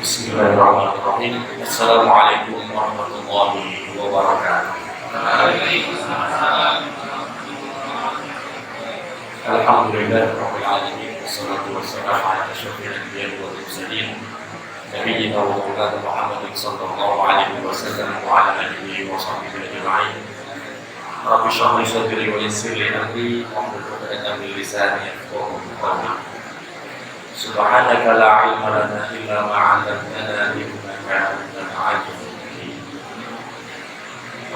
Bismillahirrahmanirrahim. Assalamualaikum warahmatullahi wabarakatuh. Alhamdulillahirabbil alamin. Wassalatu wassalamu ala asyrofil anbiya'i wal mursalin. Nabiyyina wa maulana Muhammadin sallallahu alaihi wasallam wa ala alihi wa sahbihi ajma'in. Rabbi shrah li sadri wa yassir li amri wahlul 'uqdatam min lisani yafqahu qawli. Subhanaka la ilma lana illa ma 'allamtana innaka antal 'alimul hakim.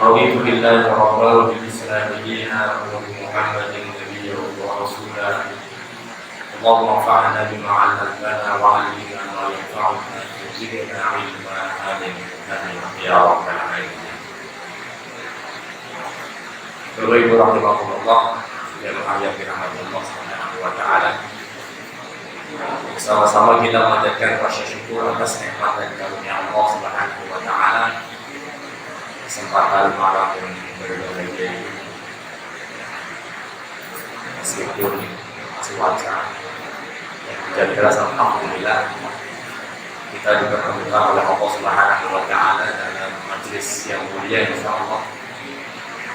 Raditu billahi rabban wa bil islami dinan wa bi Muhammadin nabiyyan wa rasulan. Allahumma anfa'na bima 'allamtana wa 'allimna ma yanfa'una wa zidna 'ilman. Amin ya rabbal alamin. Bapak Ibu rahimakumullah yang menghayati rahmatullah subhanahu wa ta'ala, sama-sama kita memanjatkan rasa syukur atas nikmat dan karunia Allah subhanahu wa ta'ala. Kesempatan malam yang berbahagia ini, meskipun cuaca yang hujan deras, alhamdulillah kita dipertemukan oleh Allah subhanahu wa ta'ala dalam majlis yang mulia insyaallah,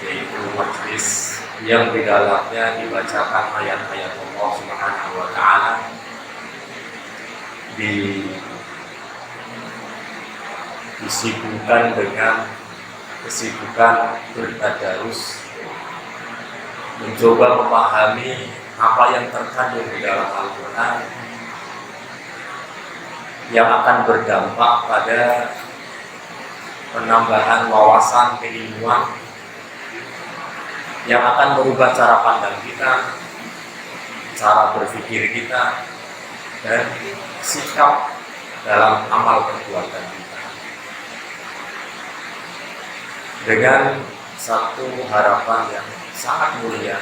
yaitu majlis yang di dalamnya dibacakan ayat-ayat Allah subhanahu wa ta'ala, disibukkan dengan kesibukan bertadarus, mencoba memahami apa yang terkandung di dalam Al-Quran yang akan berdampak pada penambahan wawasan keilmuan yang akan merubah cara pandang kita, cara berpikir kita, dan sikap dalam amal perbuatan kita, dengan satu harapan yang sangat mulia,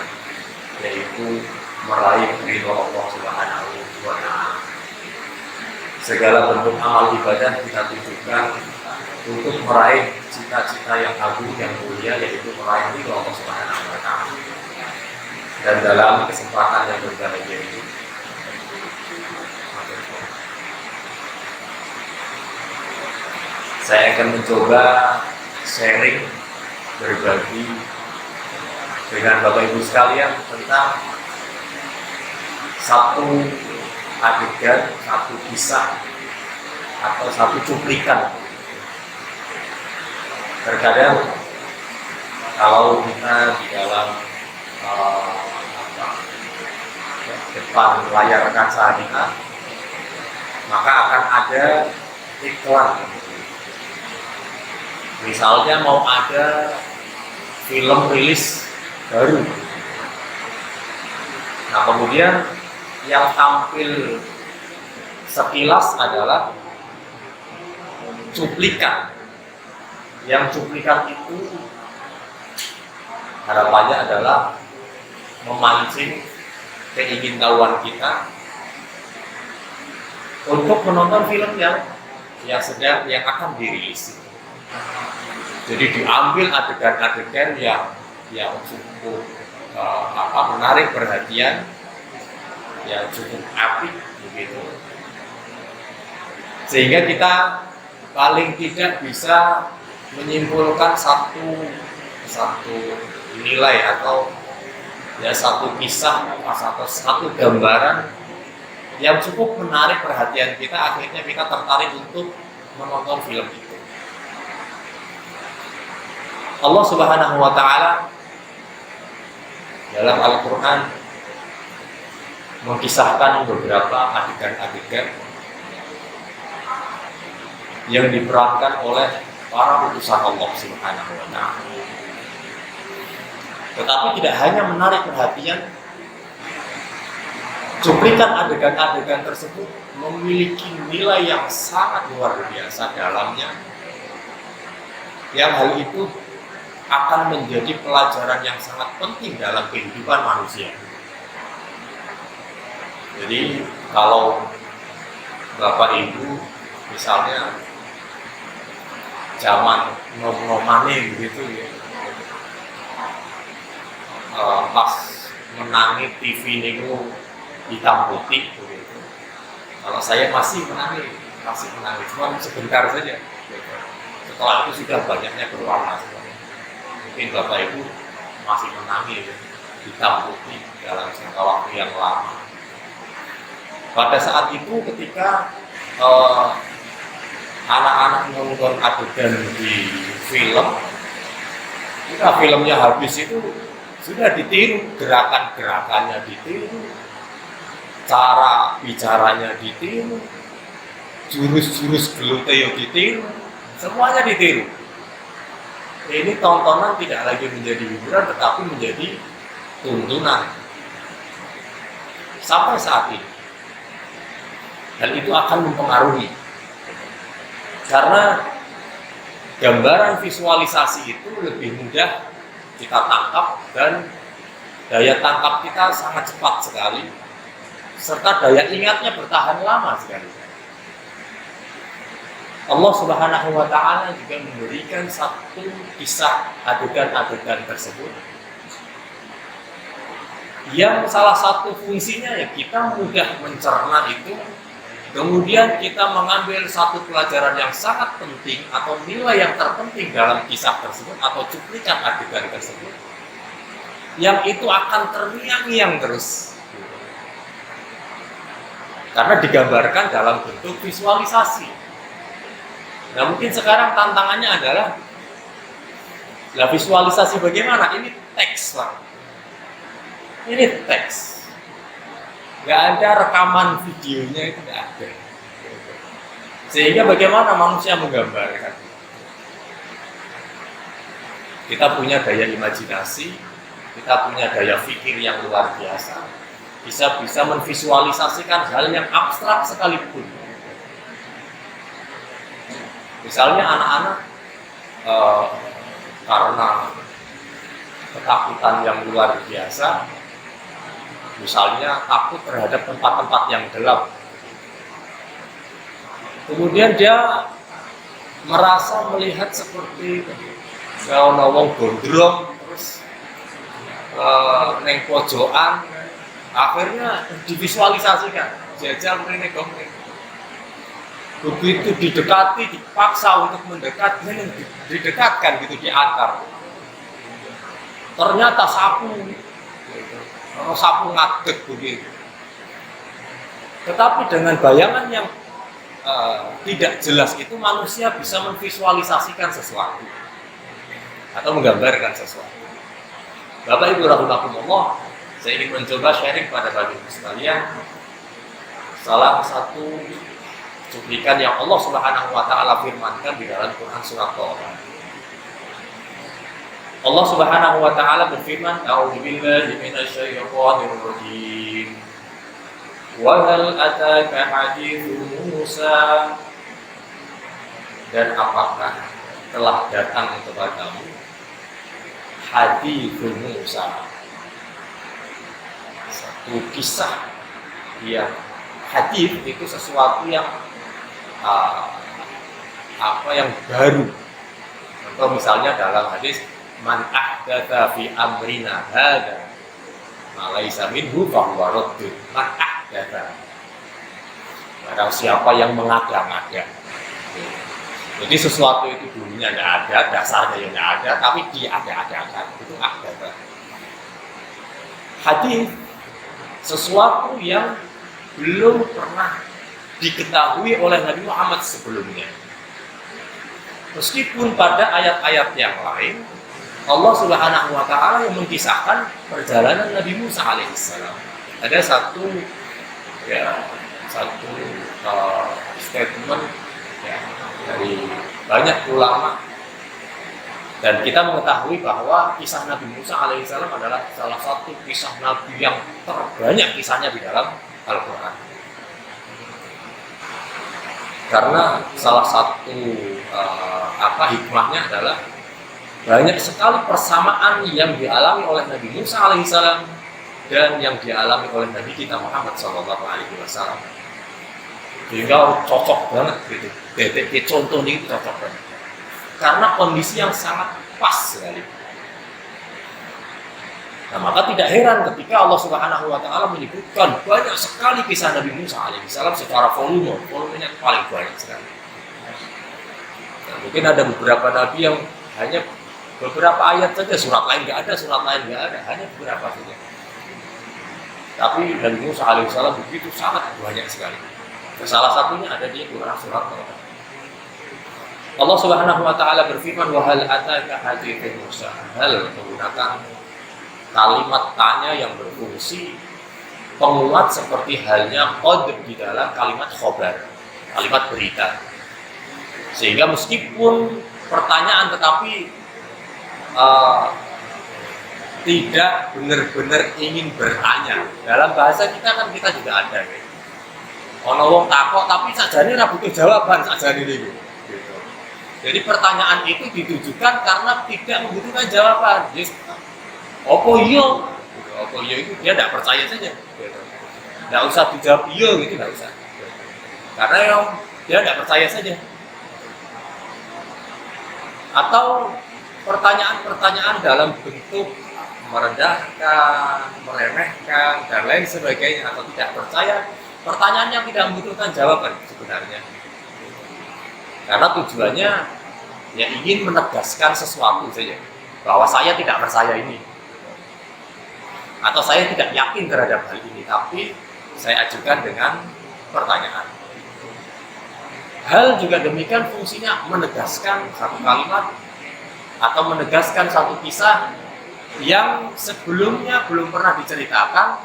yaitu meraih ridho Allah Subhanahu wa ta'ala. Segala bentuk amal ibadah kita tujukan untuk meraih cita-cita yang agung yang mulia, yaitu meraih ridho Allah Subhanahu wa ta'ala. Dan dalam kesempatan yang berbahagia ini, saya akan mencoba sharing, berbagi dengan Bapak Ibu sekalian tentang satu adegan, satu kisah, atau satu cuplikan. Terkadang kalau kita di dalam depan layar kaca kita, maka akan ada iklan. Misalnya mau ada film rilis baru, nah kemudian yang tampil sekilas adalah cuplikan. Yang cuplikan itu harapannya adalah memancing keingintahuan kita untuk menonton film yang akan dirilis. Jadi diambil adegan-adegan yang cukup menarik perhatian, yang cukup apik begitu, sehingga kita paling tidak bisa menyimpulkan satu nilai atau satu kisah atau satu gambaran yang cukup menarik perhatian kita, akhirnya kita tertarik untuk menonton film itu. Allah Subhanahu wa ta'ala dalam Al-Quran mengisahkan beberapa adegan-adegan yang diperankan oleh para utusan Allah Subhanahu wa ta'ala. Tetapi tidak hanya menarik perhatian, cuplikan adegan-adegan tersebut memiliki nilai yang sangat luar biasa dalamnya, yang hal itu akan menjadi pelajaran yang sangat penting dalam kehidupan manusia. Jadi kalau Bapak Ibu misalnya zaman nom-nomane begitu ya, pas menangi TV niku hitam putih begitu. Kalau saya masih menangi masih menangis, cuma sebentar saja. Setelah itu sudah banyaknya berwarna sebenarnya. Mungkin Bapak Ibu masih menangis hitam putih dalam jangka waktu yang lama. Pada saat itu ketika anak-anak nonton adegan di film, ketika filmnya habis itu sudah ditiru, gerakan-gerakannya ditiru, cara bicaranya ditiru, jurus-jurus gluteo ditiru, semuanya ditiru. Ini tontonan tidak lagi menjadi hiburan tetapi menjadi tuntunan sampai saat ini. Dan itu akan mempengaruhi karena gambaran visualisasi itu lebih mudah kita tangkap dan daya tangkap kita sangat cepat sekali serta daya ingatnya bertahan lama sekali. Allah Subhanahu wa Ta'ala juga memberikan satu kisah adegan-adegan tersebut yang salah satu fungsinya ya kita mudah mencerna itu, kemudian kita mengambil satu pelajaran yang sangat penting atau nilai yang terpenting dalam kisah tersebut atau cuplikan adegan tersebut yang itu akan terngiang-ngiang terus karena digambarkan dalam bentuk visualisasi. Nah mungkin sekarang tantangannya adalah visualisasi bagaimana? Ini teks Pak. Ini teks. Gak ada rekaman videonya, itu gak ada. Sehingga bagaimana manusia menggambarkan? Kita punya daya imajinasi, kita punya daya pikir yang luar biasa. Bisa memvisualisasikan hal yang abstrak sekalipun. Misalnya anak-anak karena ketakutan yang luar biasa, misalnya takut terhadap tempat-tempat yang gelap. Kemudian dia merasa melihat seperti kalau wong gondrong terus neng pojokan, akhirnya divisualisasikan jajal mrene gomeng. Begitu didekati, dipaksa untuk mendekat, didekatkan gitu, diantar. Ternyata sapu ngadeg begitu. Tetapi dengan bayangan yang tidak jelas itu manusia bisa memvisualisasikan sesuatu atau menggambarkan sesuatu. Bapak Ibu rahimakumullah, saya ingin mencoba sharing pada Bapak Ibu sekalian salah satu cuplikan yang Allah Subhanahu wa Ta'ala firmankan di dalam Quran surat Thaha. Allah Subhanahu wa Ta'ala berfirman, "A'udzubillahi minasyaitonir rajim. Wa hal ataka haditsu Musa?" Dan apakah telah datang kepadamu haditsu Musa? Satu kisah yang hadits itu sesuatu yang yang baru. Contoh misalnya dalam hadis man ahdatsa fi amrina hadza ma laisa minhu fa huwa raddun. Man ahdatsa, barang siapa yang mengada-ngada. Jadi sesuatu itu dulunya tidak ada, dasarnya yang tidak ada, tapi diada-adakan, itu ahdatsa. Hadis sesuatu yang belum pernah diketahui oleh Nabi Muhammad sebelumnya. Meskipun pada ayat-ayat yang lain Allah Subhanahu wa Ta'ala yang mengisahkan perjalanan Nabi Musa alaihissalam. Ada satu statement dari banyak ulama, dan kita mengetahui bahwa kisah Nabi Musa alaihissalam adalah salah satu kisah Nabi yang terbanyak kisahnya di dalam Al-Quran. Karena salah satu hikmahnya adalah banyak sekali persamaan yang dialami oleh Nabi Musa alaihissalam dan yang dialami oleh Nabi kita Muhammad SAW. Sehingga cocok banget gitu. Detik contoh ini cocok banget. Karena kondisi yang sangat pas sekali. Nah, maka tidak heran ketika Allah Subhanahu wa taala menyebutkan banyak sekali kisah Nabi Musa alaihissalam secara volumenya paling banyak sekali. Nah, mungkin ada beberapa nabi yang hanya beberapa ayat saja, surat lain nggak ada, hanya beberapa saja. Tapi Nabi Musa alaihissalam begitu sangat banyak sekali. Salah satunya ada di Quran surat Al-Baqarah. Allah Subhanahu wa taala berfirman, wa hal ataka hadithu Musa, hal menggunakan kalimat tanya yang berfungsi penguat seperti halnya qad di dalam kalimat khobar, kalimat berita. Sehingga meskipun pertanyaan tetapi tidak benar-benar ingin bertanya. Dalam bahasa kita kan kita juga ada ya. Ono wong takok tapi sajane ora butuh jawaban sajane niku. Gitu. Jadi pertanyaan itu ditujukan karena tidak membutuhkan jawaban. Yes. Opo iya? Opo iya itu dia tidak percaya saja. Tidak usah dijawab iya gitu, tidak usah. Karena yang dia tidak percaya saja. Atau pertanyaan-pertanyaan dalam bentuk merendahkan, meremehkan, dan lain sebagainya, atau tidak percaya, pertanyaan yang tidak membutuhkan jawaban sebenarnya. Karena tujuannya ya ingin menegaskan sesuatu saja, bahwa saya tidak percaya ini, atau saya tidak yakin terhadap hal ini, tapi saya ajukan dengan pertanyaan. Hal juga demikian fungsinya menegaskan satu kalimat atau menegaskan satu kisah yang sebelumnya belum pernah diceritakan,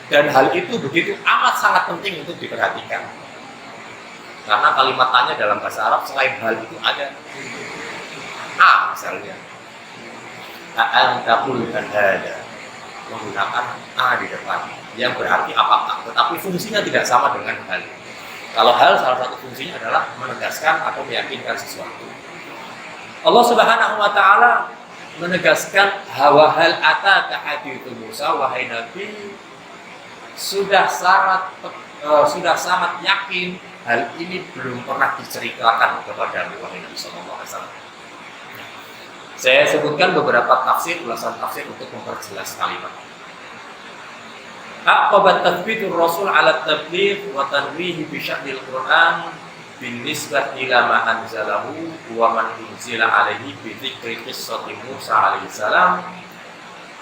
dan hal itu begitu amat sangat penting untuk diperhatikan. Karena kalimat tanya dalam bahasa Arab selain hal itu ada misalnya a'antaqulkan hada, menggunakan di depan yang berarti apakah, tetapi fungsinya tidak sama dengan hal. Kalau hal salah satu fungsinya adalah menegaskan atau meyakinkan sesuatu. Allah Subhanahu wa taala menegaskan hal ataka hadithu Musa, wahai Nabi, sudah sangat yakin hal ini belum pernah diceritakan kepada wahai Nabi sallallahu alaihi wasallam. Saya sebutkan beberapa tafsir, ulasan tafsir untuk memperjelas kalimat. Aqabat tathbitur Rasul ala tabligh wa tanwihi bi sya'nil Qur'an bin nisbah ila ma anzalahu wa man unzila alaihi bi dzikri qissati Musa alaihi salam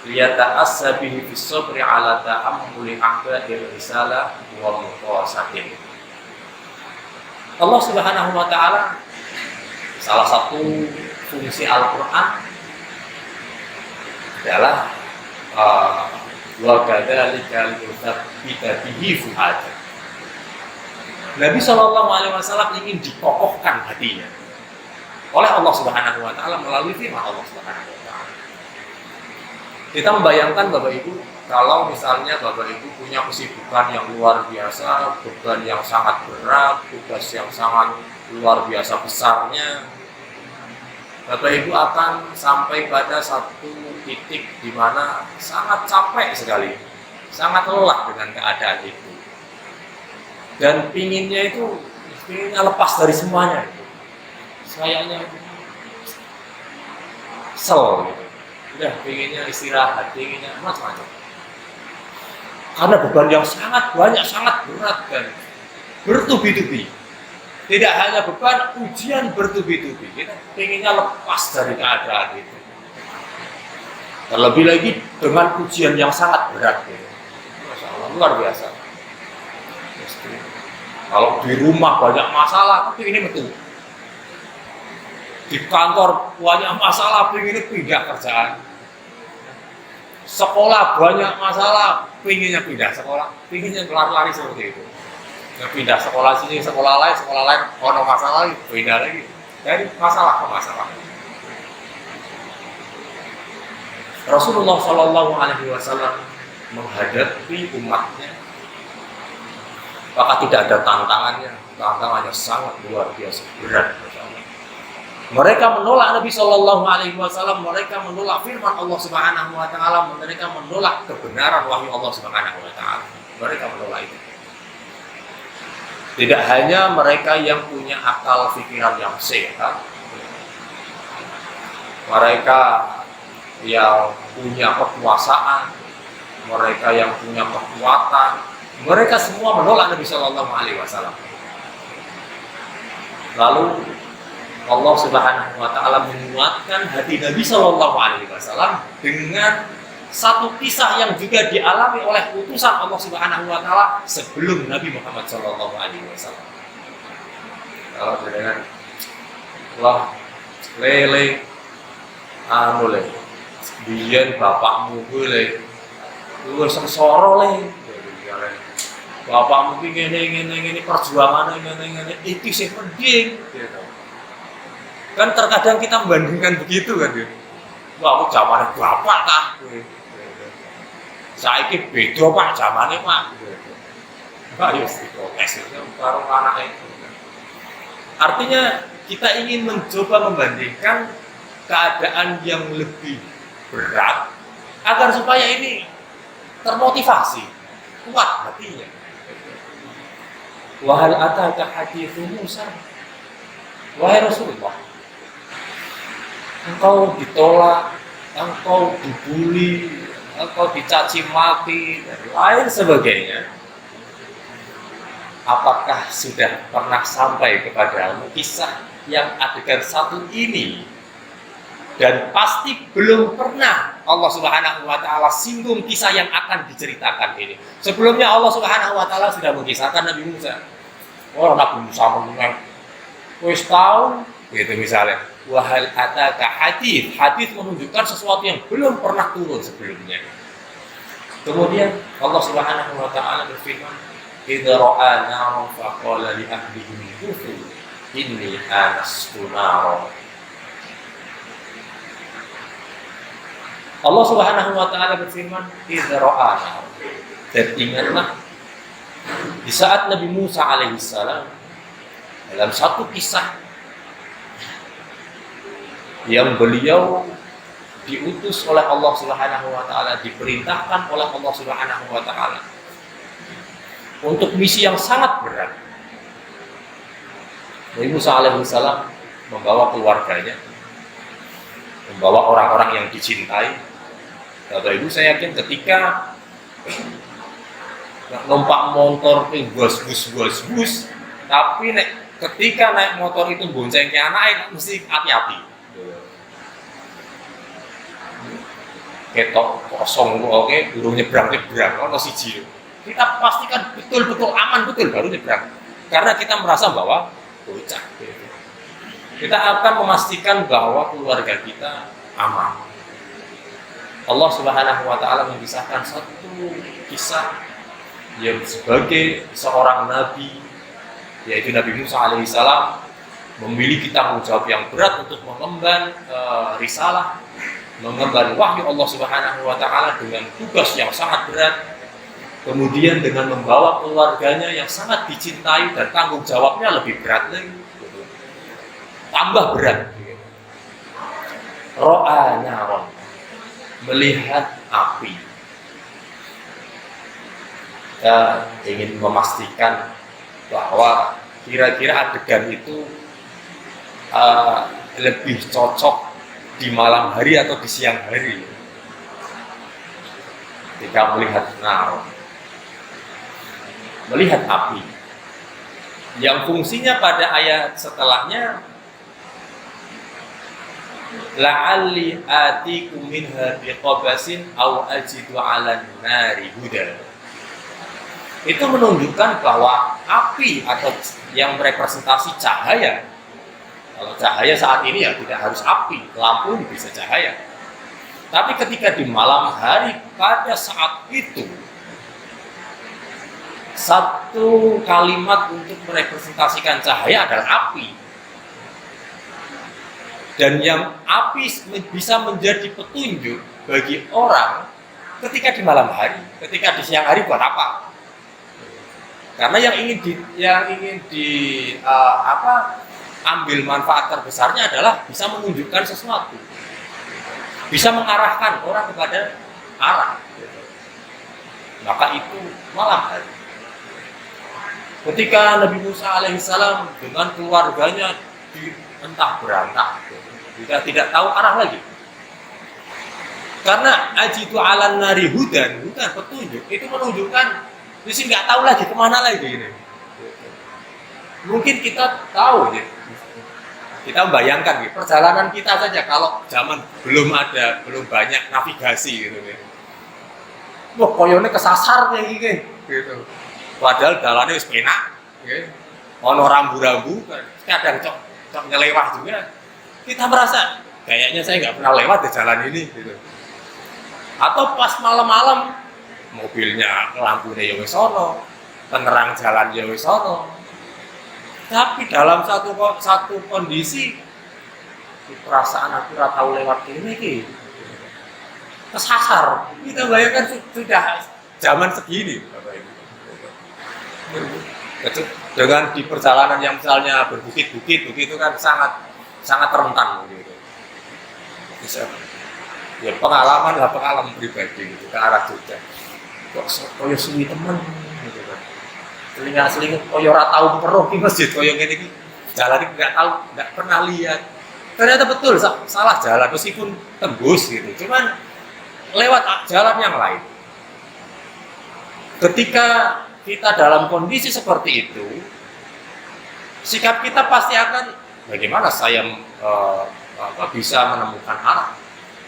liyata'assa bihi bis sabri ala ta'ammuli aqdair risalah wa muqasatin. Allah Subhanahu wa taala, salah satu fungsi Al-Qur'an adalah wa kadzalika litsabbita bihi fu'adak. Nabi Shallallahu Alaihi Wasallam ingin dikokohkan hatinya oleh Allah Subhanahu Wa Taala melalui firman Allah Subhanahu Wa Taala. Kita membayangkan Bapak Ibu, kalau misalnya Bapak Ibu punya kesibukan yang luar biasa, beban yang sangat berat, tugas yang sangat luar biasa besarnya, Bapak Ibu akan sampai pada satu titik di mana sangat capek sekali, sangat lelah dengan keadaan itu. Dan pinginnya lepas dari semuanya itu. Sayangnya kesel gitu. Udah pinginnya istirahat, pinginnya macam-macam. Karena beban yang sangat banyak, sangat berat dan bertubi-tubi. Tidak hanya beban, ujian bertubi-tubi. Kita pinginnya lepas dari keadaan itu. Terlebih lagi dengan ujian yang sangat berat gitu. Masya Allah, luar biasa. Kalau di rumah banyak masalah, tapi ini betul. Di kantor banyak masalah, pengen pindah kerjaan. Sekolah banyak masalah, pengennya pindah sekolah, pengennya lari-lari seperti itu. Ya, pindah sekolah sini, sekolah lain, ono masalah, pindah lagi. Dari masalah ke masalah. Rasulullah Shallallahu Alaihi Wasallam menghadapi umatnya, maka tidak ada tantangannya sangat luar biasa berat. Mereka menolak Nabi Shallallahu Alaihi Wasallam, mereka menolak firman Allah Subhanahu Wa Taala, mereka menolak kebenaran wahyu Allah Subhanahu Wa Taala. Mereka menolak itu. Tidak hanya mereka yang punya akal pikiran yang sehat, mereka yang punya kekuasaan, mereka yang punya kekuatan, mereka semua menolak Nabi Shallallahu Alaihi Wasallam. Lalu Allah Subhanahu Wa Taala menguatkan hati Nabi Shallallahu Alaihi Wasallam dengan satu kisah yang juga dialami oleh utusan Allah Subhanahu Wa Taala sebelum Nabi Muhammad Shallallahu Alaihi Wasallam. Kalau dengan lah lele anu le biyen bapakmu kuwi lu sengsara le bapakmu ki ngene perjuangan ngene iki sing penting gitu. Kan terkadang kita membandingkan begitu kan ya. Wah, aku zamane bapak kah saiki beda Pak zamane Pak. Pak yo protes karo anake. Artinya kita ingin mencoba membandingkan keadaan yang lebih berat agar supaya ini termotivasi, kuat hatinya. Wahal ataka hadithu Musa, wahai Rasulullah, engkau ditolak, engkau dibuli, engkau dicaci maki, dan lain sebagainya. Apakah sudah pernah sampai kepadamu kisah yang adegan satu ini? Dan pasti belum pernah Allah Subhanahu Wa Taala singgung kisah yang akan diceritakan ini. Sebelumnya Allah Subhanahu Wa Taala sudah mengisahkan Nabi Musa. Oh, Nabi Musa mengenai wis tahu, gitu misalnya. Wahal ataka hadits, hadits menunjukkan sesuatu yang belum pernah turun sebelumnya. Kemudian Allah Subhanahu Wa Taala berfirman, idza ra'a naran faqala li ahlihim kufu inni anastu naran. Allah Subhanahu Wa Taala berfirman, idza ra'a naran. Dan ingatlah di saat Nabi Musa alaihissalam dalam satu kisah yang beliau diutus oleh Allah Subhanahu Wa Taala, diperintahkan oleh Allah Subhanahu Wa Taala untuk misi yang sangat berat. Nabi Musa alaihissalam membawa keluarganya, membawa orang-orang yang dicintai. Bapak Ibu, saya yakin ketika numpak motor itu bus, tapi ketika naik motor itu boncengnya anak mesti hati-hati. Ketok kosong oke, durung nyebrang, ono siji. Kita pastikan betul-betul aman betul baru nyebrang. Karena kita merasa bahwa bocah. Kita akan memastikan bahwa keluarga kita aman. Allah Subhanahu Wa Taala mengisahkan satu kisah yang sebagai seorang nabi, yaitu Nabi Musa alaihissalam, memiliki tanggung jawab yang berat untuk mengemban risalah, mengemban wahyu Allah Subhanahu Wa Taala dengan tugas yang sangat berat. Kemudian dengan membawa keluarganya yang sangat dicintai dan tanggung jawabnya lebih berat lagi, tambah berat. Ro'a naron, melihat api. Kita ingin memastikan bahwa kira-kira adegan itu lebih cocok di malam hari atau di siang hari. Ketika melihat naron, melihat api yang fungsinya pada ayat setelahnya la'alli atikum minha biqabasin aw ajidu 'alan nari huda. Itu menunjukkan bahwa api atau yang merepresentasi cahaya. Kalau cahaya saat ini ya tidak harus api, lampu bisa cahaya. Tapi ketika di malam hari pada saat itu, satu kalimat untuk merepresentasikan cahaya adalah api. Dan yang api bisa menjadi petunjuk bagi orang ketika di malam hari, ketika di siang hari buat apa? Karena yang ingin ambil manfaat terbesarnya adalah bisa menunjukkan sesuatu, bisa mengarahkan orang kepada arah. Maka itu malam hari. Ketika Nabi Musa alaihissalam dengan keluarganya entah berantah, kita tidak tahu arah lagi. Karena ajitu alan nari hudan petunjuk itu menunjukkan di sini nggak tahu lagi kemana lagi ini. Mungkin kita tahu ya. Kita membayangkan gitu, perjalanan kita saja kalau zaman belum banyak navigasi gitu ya. Wah, koyone kesasar kayak gitu. Padahal jalannya wis penak, ya. Ono rambu-rambu, kadang cok nyelewah juga. Kita merasa kayaknya saya nggak pernah lewat di jalan ini gitu. Atau pas malam-malam mobilnya lampunya ya wis ono, penerang jalan ya wis ono. Tapi dalam satu kondisi perasaan aku ora tahu lewat ini iki. Kesasar. Kita bayangkan sudah zaman segini Bapak Ibu. Dengan di perjalanan yang misalnya berbukit-bukit begitu kan sangat rentan gitu. Bisa ya pengalaman pribadi gitu ke arah Jogja. Kok koyo suwi temen gitu kan. Selingat koyo ora tau peruh ki masjid koyo ngene iki. Jalan iki enggak pernah lihat. Ternyata betul salah jalan meskipun tembus gitu. Cuman lewat jalan yang lain. Ketika kita dalam kondisi seperti itu, sikap kita pasti akan bagaimana saya bisa menemukan arah.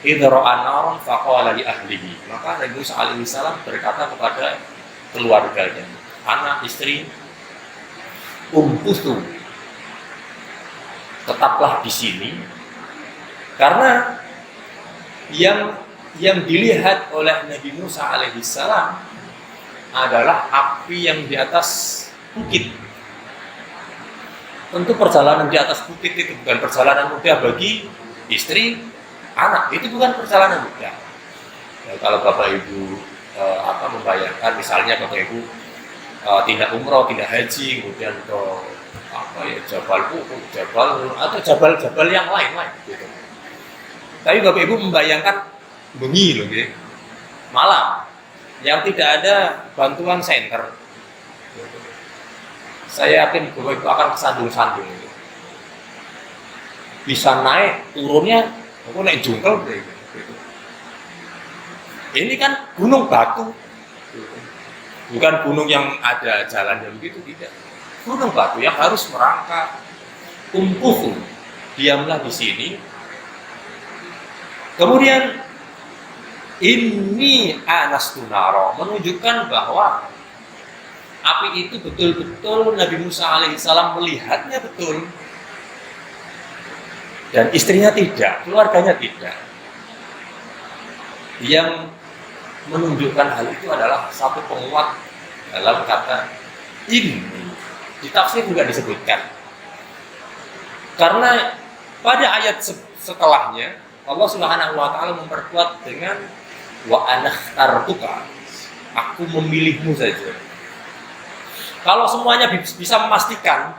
Idza ra'a naran faqala li ahlihi. Maka Nabi Musa alaihi salam berkata kepada keluarganya, anak, istri, umkutu, tetaplah di sini, karena yang dilihat oleh Nabi Musa alaihi salam adalah api yang di atas bukit. Tentu perjalanan di atas bukit itu bukan perjalanan mudah bagi istri, anak. Itu bukan perjalanan mudah. Ya, kalau Bapak Ibu membayangkan misalnya Bapak Ibu tidak umroh, tidak haji, kemudian ke Jabal Uhud, atau jabal yang lain gitu. Tapi Bapak Ibu membayangkan bengi loh, gitu. Malam yang tidak ada bantuan senter. Saya yakin Bapak Ibu akan kesandung-sandung. Gitu. Bisa naik, turunnya, aku naik jungkel gitu. Ini kan gunung batu. Bukan gunung yang ada jalannya begitu, tidak. Gunung batu yang harus merangkak. Umpuh, diamlah di sini. Kemudian ini anastu naro menunjukkan bahwa api itu betul-betul Nabi Musa alaihissalam melihatnya betul. Dan istrinya tidak, keluarganya tidak. Yang menunjukkan hal itu adalah satu penguat dalam kata ini. Di tafsir juga disebutkan. Karena pada ayat setelahnya Allah Subhanahu wa taala memperkuat dengan wa anakhtartuka. Aku memilihmu saja. Kalau semuanya bisa memastikan,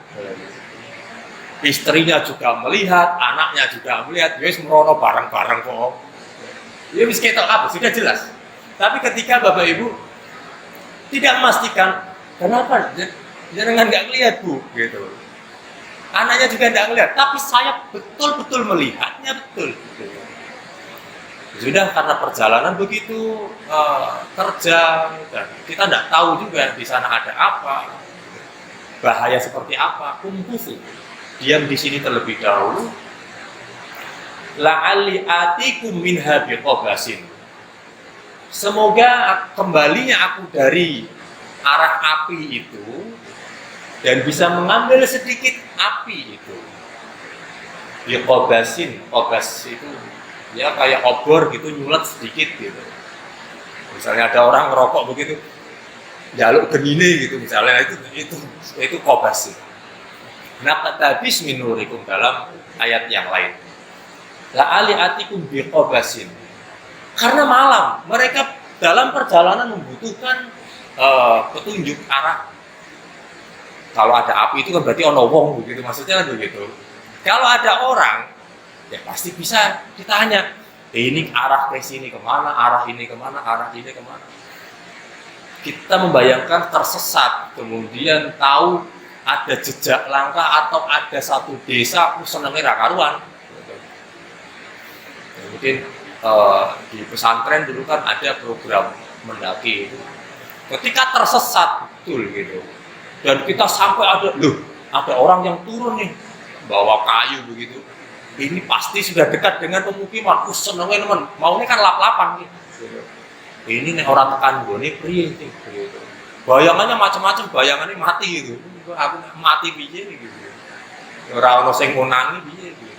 istrinya juga melihat, anaknya juga melihat, wis merono bareng-bareng kok. Ya wis ketok apa sudah jelas. Tapi ketika Bapak Ibu tidak memastikan, kenapa jangan nggak melihat Bu, gitu. Anaknya juga nggak melihat, tapi saya betul-betul melihatnya betul. Gitu. Sudah karena perjalanan begitu terjang dan kita tidak tahu juga di sana ada apa, bahaya seperti apa. Kumpusu, diam di sini terlebih dahulu. La'alli atikum minha biqabasin. Semoga kembalinya aku dari arah api itu dan bisa mengambil sedikit api itu. Biqabasin, qobas itu ya kayak obor gitu, nyulat sedikit gitu. Misalnya ada orang ngerokok begitu, jaluk genine gitu misalnya, itu qobas. Naqtabis min nurikum dalam ayat yang lain. La'ali atikum biqabasin. Karena malam, mereka dalam perjalanan membutuhkan petunjuk arah. Kalau ada api itu kan berarti ono wong begitu, maksudnya kan begitu. Kalau ada orang, ya pasti bisa ditanya, ini arah ke sini kemana, arah ini kemana, arah ini kemana. Kita membayangkan tersesat, kemudian tahu ada jejak langkah atau ada satu desa, senengnya karuan. Mungkin di pesantren dulu kan ada program mendaki itu. Ketika tersesat betul gitu, dan kita sampai ada orang yang turun nih bawa kayu begitu. Ini pasti sudah dekat dengan pemukiman. Senengnya teman, maunya kan lap-lapan gitu. Ini nih orang tekan gue nih priye gitu. Bayangannya macam-macam, bayangannya mati gitu. Aku mati piye gitu. Ora ono sing ngonangi piye gitu.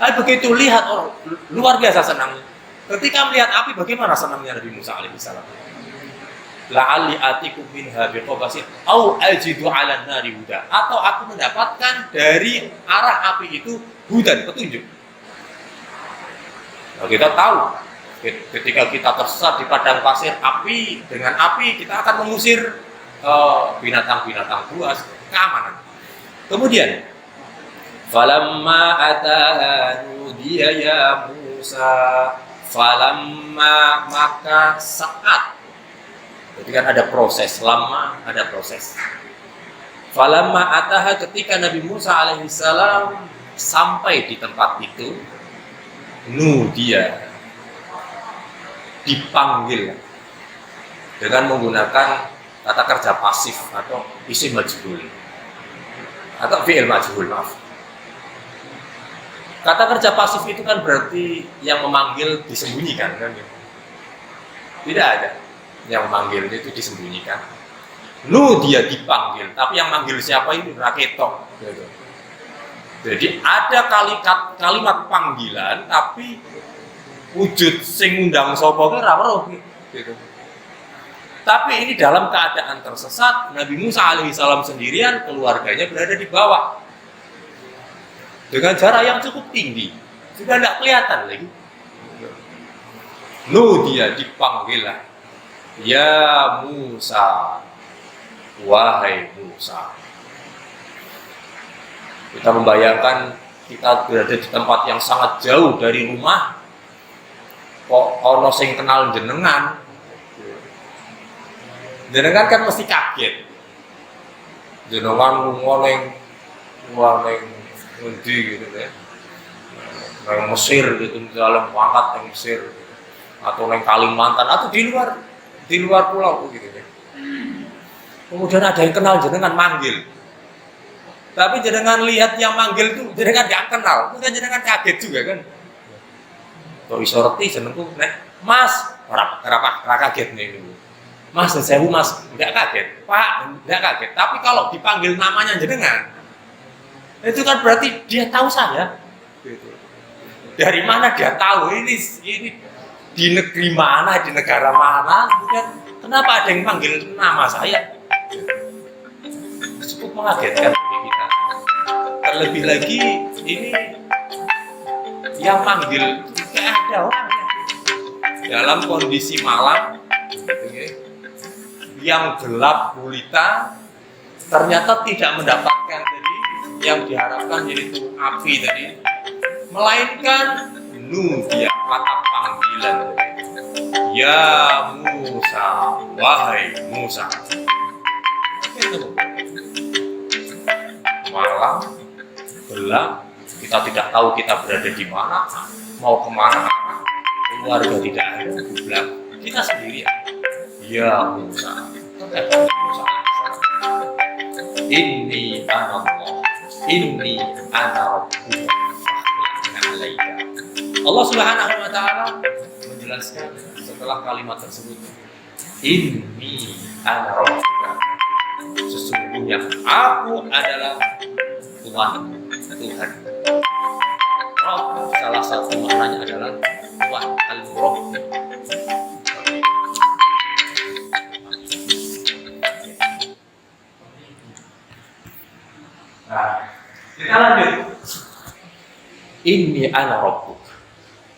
Tapi begitu lihat orang luar biasa senangnya. Ketika melihat api bagaimana senangnya Nabi Musa alaihissalam. La'alli atikum minha biqabasin au ajidu 'alan nari huda, atau aku mendapatkan dari arah api itu hudan, petunjuk. Nah, kita tahu ketika kita tersesat di padang pasir api, dengan api kita akan mengusir binatang-binatang buas, keamanan. Kemudian falamma ataha nudiya ya Musa, falamma, maka saat. Jadi kan ada proses, lama ada proses. Falamma ataha, ketika Nabi Musa alaihissalam sampai di tempat itu, nudiya, dipanggil dengan menggunakan kata kerja pasif atau isim majhul atau fi'il majhul, maaf. Kata kerja pasif itu kan berarti yang memanggil disembunyikan kan? Tidak ada yang memanggil itu disembunyikan. Dia dipanggil, tapi yang manggil siapa itu raketok. Gitu. Jadi ada kalimat panggilan, tapi wujud sing ngundang sapa ki ora weruh gitu. Tapi ini dalam keadaan tersesat, Nabi Musa alaihissalam sendirian, keluarganya berada di bawah dengan jarak yang cukup tinggi, sudah tidak kelihatan lagi. Dia dipanggil, ya Musa, wahai Musa. Kita membayangkan kita berada di tempat yang sangat jauh dari rumah, kok ono sing kenal jenengan kan mesti kaget. Jenengan ngoneng ngendi gitu ya. Nang Mesir gitu, misalnya pangkat yang Mesir atau nang Kalimantan atau di luar pulau gitu ya. Kemudian ada yang kenal jenengan manggil. Tapi jenengan lihat yang manggil itu jenengan gak kenal, mungkin jenengan kaget juga kan. Kok iso reti jenengku nek Mas, ora kaget nih dulu. Mas, sewu Mas, enggak kaget. Pak, enggak kaget. Tapi kalau dipanggil namanya jenengan, itu kan berarti dia tahu saya. Gitu. Dari mana dia tahu ini di negeri mana, di negara mana? Kenapa ada yang panggil nama saya? Cukup mengagetkan bagi kita. Terlebih lagi ini yang manggil tidak ada orangnya. Dalam kondisi malam, gitu ya, yang gelap gulita, ternyata tidak mendapatkan dari yang diharapkan, yaitu api tadi, melainkan dia kata panggilan, ya Musa, wahai Musa. Itu malam gelap, kita tidak tahu kita berada di mana, mau kemana, keluarga tidak ada, gelap, kita sendirian. Ya Musa, Inni ana Allah, Inni ana Rabbuka fakhla'na 'alaika. Allah Subhanahu wa taala menjelaskan setelah kalimat tersebut, Inni ana Rabbuka, sesungguhnya aku adalah Tuhan. Rabb, salah satu maknanya adalah Tuhan, Al-Rabb. Nah, kita lanjut. Inni ana Rabbuk,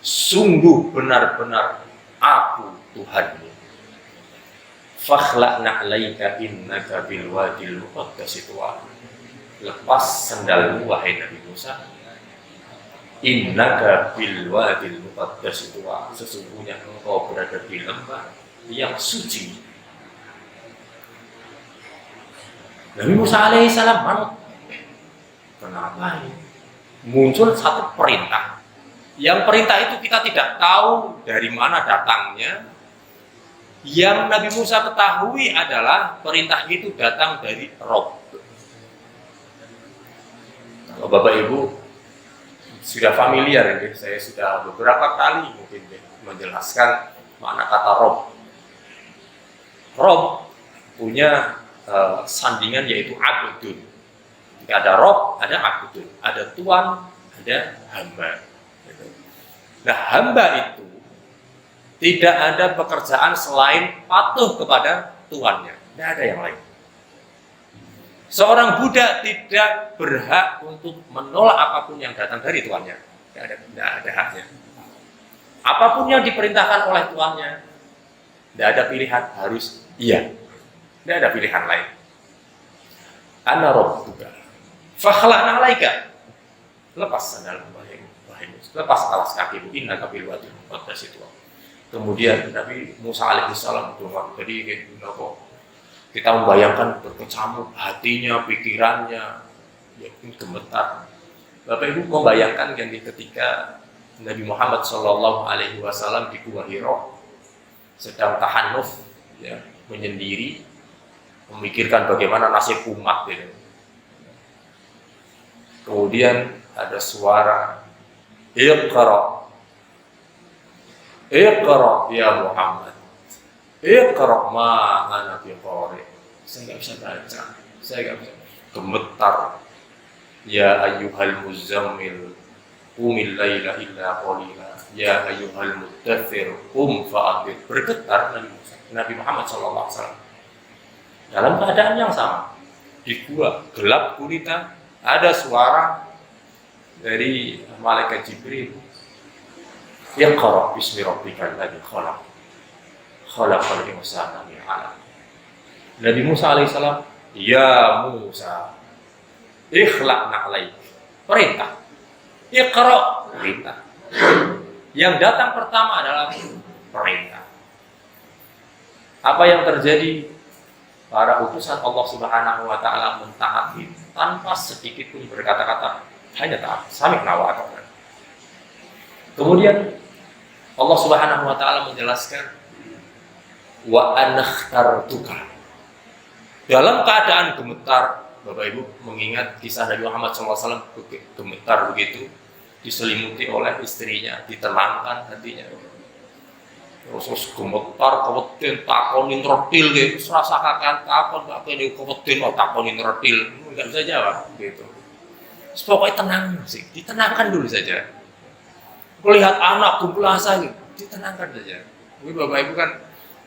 sungguh benar-benar aku Tuhanmu. Fakhla'na 'alaika innaka bil wadil muqaddas tuwa. Lepas sendalmu wahai Nabi Musa. Innaka bil wadil muqaddas tuwa. Sesungguhnya engkau berada di lembah yang suci. Nabi Musa alaihissalam manut. Kenapa ini? Muncul satu perintah Yang perintah itu kita tidak tahu dari mana datangnya. Yang Nabi Musa ketahui adalah perintah itu datang dari Rob. Kalau Bapak Ibu sudah familiar ini, saya sudah beberapa kali mungkin menjelaskan makna kata Rob. Rob punya sandingan yaitu abdun. Jika ada Rob, ada abdun, ada tuan, ada hamba. Nah, hamba itu tidak ada pekerjaan selain patuh kepada tuannya. Tidak ada yang lain. Seorang budak tidak berhak untuk menolak apapun yang datang dari tuannya. Tidak ada haknya. Apapun yang diperintahkan oleh tuannya, tidak ada pilihan, harus iya. Tidak ada pilihan lain. Ana rabbuka fakhla'na 'alaika. Lepas sandal lepas alas kakimu, inna kabil wadi muqaddas itu. Kemudian Nabi Musa alaihissalam itu, jadi kita membayangkan berkecamuk hatinya, pikirannya, ya gemetar. Bapak Ibu membayangkan kan ketika Nabi Muhammad SAW di Gua Hira sedang tahanuf, ya, menyendiri, memikirkan bagaimana nasib umat. Ya. Kemudian ada suara, Iqra ya Muhammad, Iqra ma ana biqari. Saya nggak bisa baca, saya nggak bisa. Gemetar. Ya ayyuhal muzammil qumil laila illa qalila, ya ayyuhal muddaththir qum fa'anzir. Bergetar Nabi Muhammad SAW dalam keadaan yang sama. Di gua gelap gulita, ada suara dari malaikat Jibril, Iqra bismi rabbikal ladzi khalaq, khalaqal insana min 'alaq. Nabi Musa alaihissalam, ya Musa, ikhla'na 'alaik. Perintah. Iqra, perintah. Yang datang pertama adalah perintah. Apa yang terjadi? Para utusan Allah Subhanahu wa taala mentaati tanpa sedikit pun berkata-kata, hanya taat, sami'na wa ata'na. Kemudian Allah Subhanahu wa taala menjelaskan, wa anakhtartuka. Dalam keadaan gemetar, Bapak Ibu mengingat kisah Nabi Muhammad SAW gemetar begitu, diselimuti oleh istrinya, ditenangkan hatinya. Terus gemetar, kewetin, takonin retil gitu, serasa kakak takon, kakak kewetin, takonin retil, nggak bisa jawab gitu. Pokoknya tenang sih, ditenangkan dulu saja. Melihat anak kumpulasa gitu, ditenangkan saja. Tapi Bapak Ibu kan,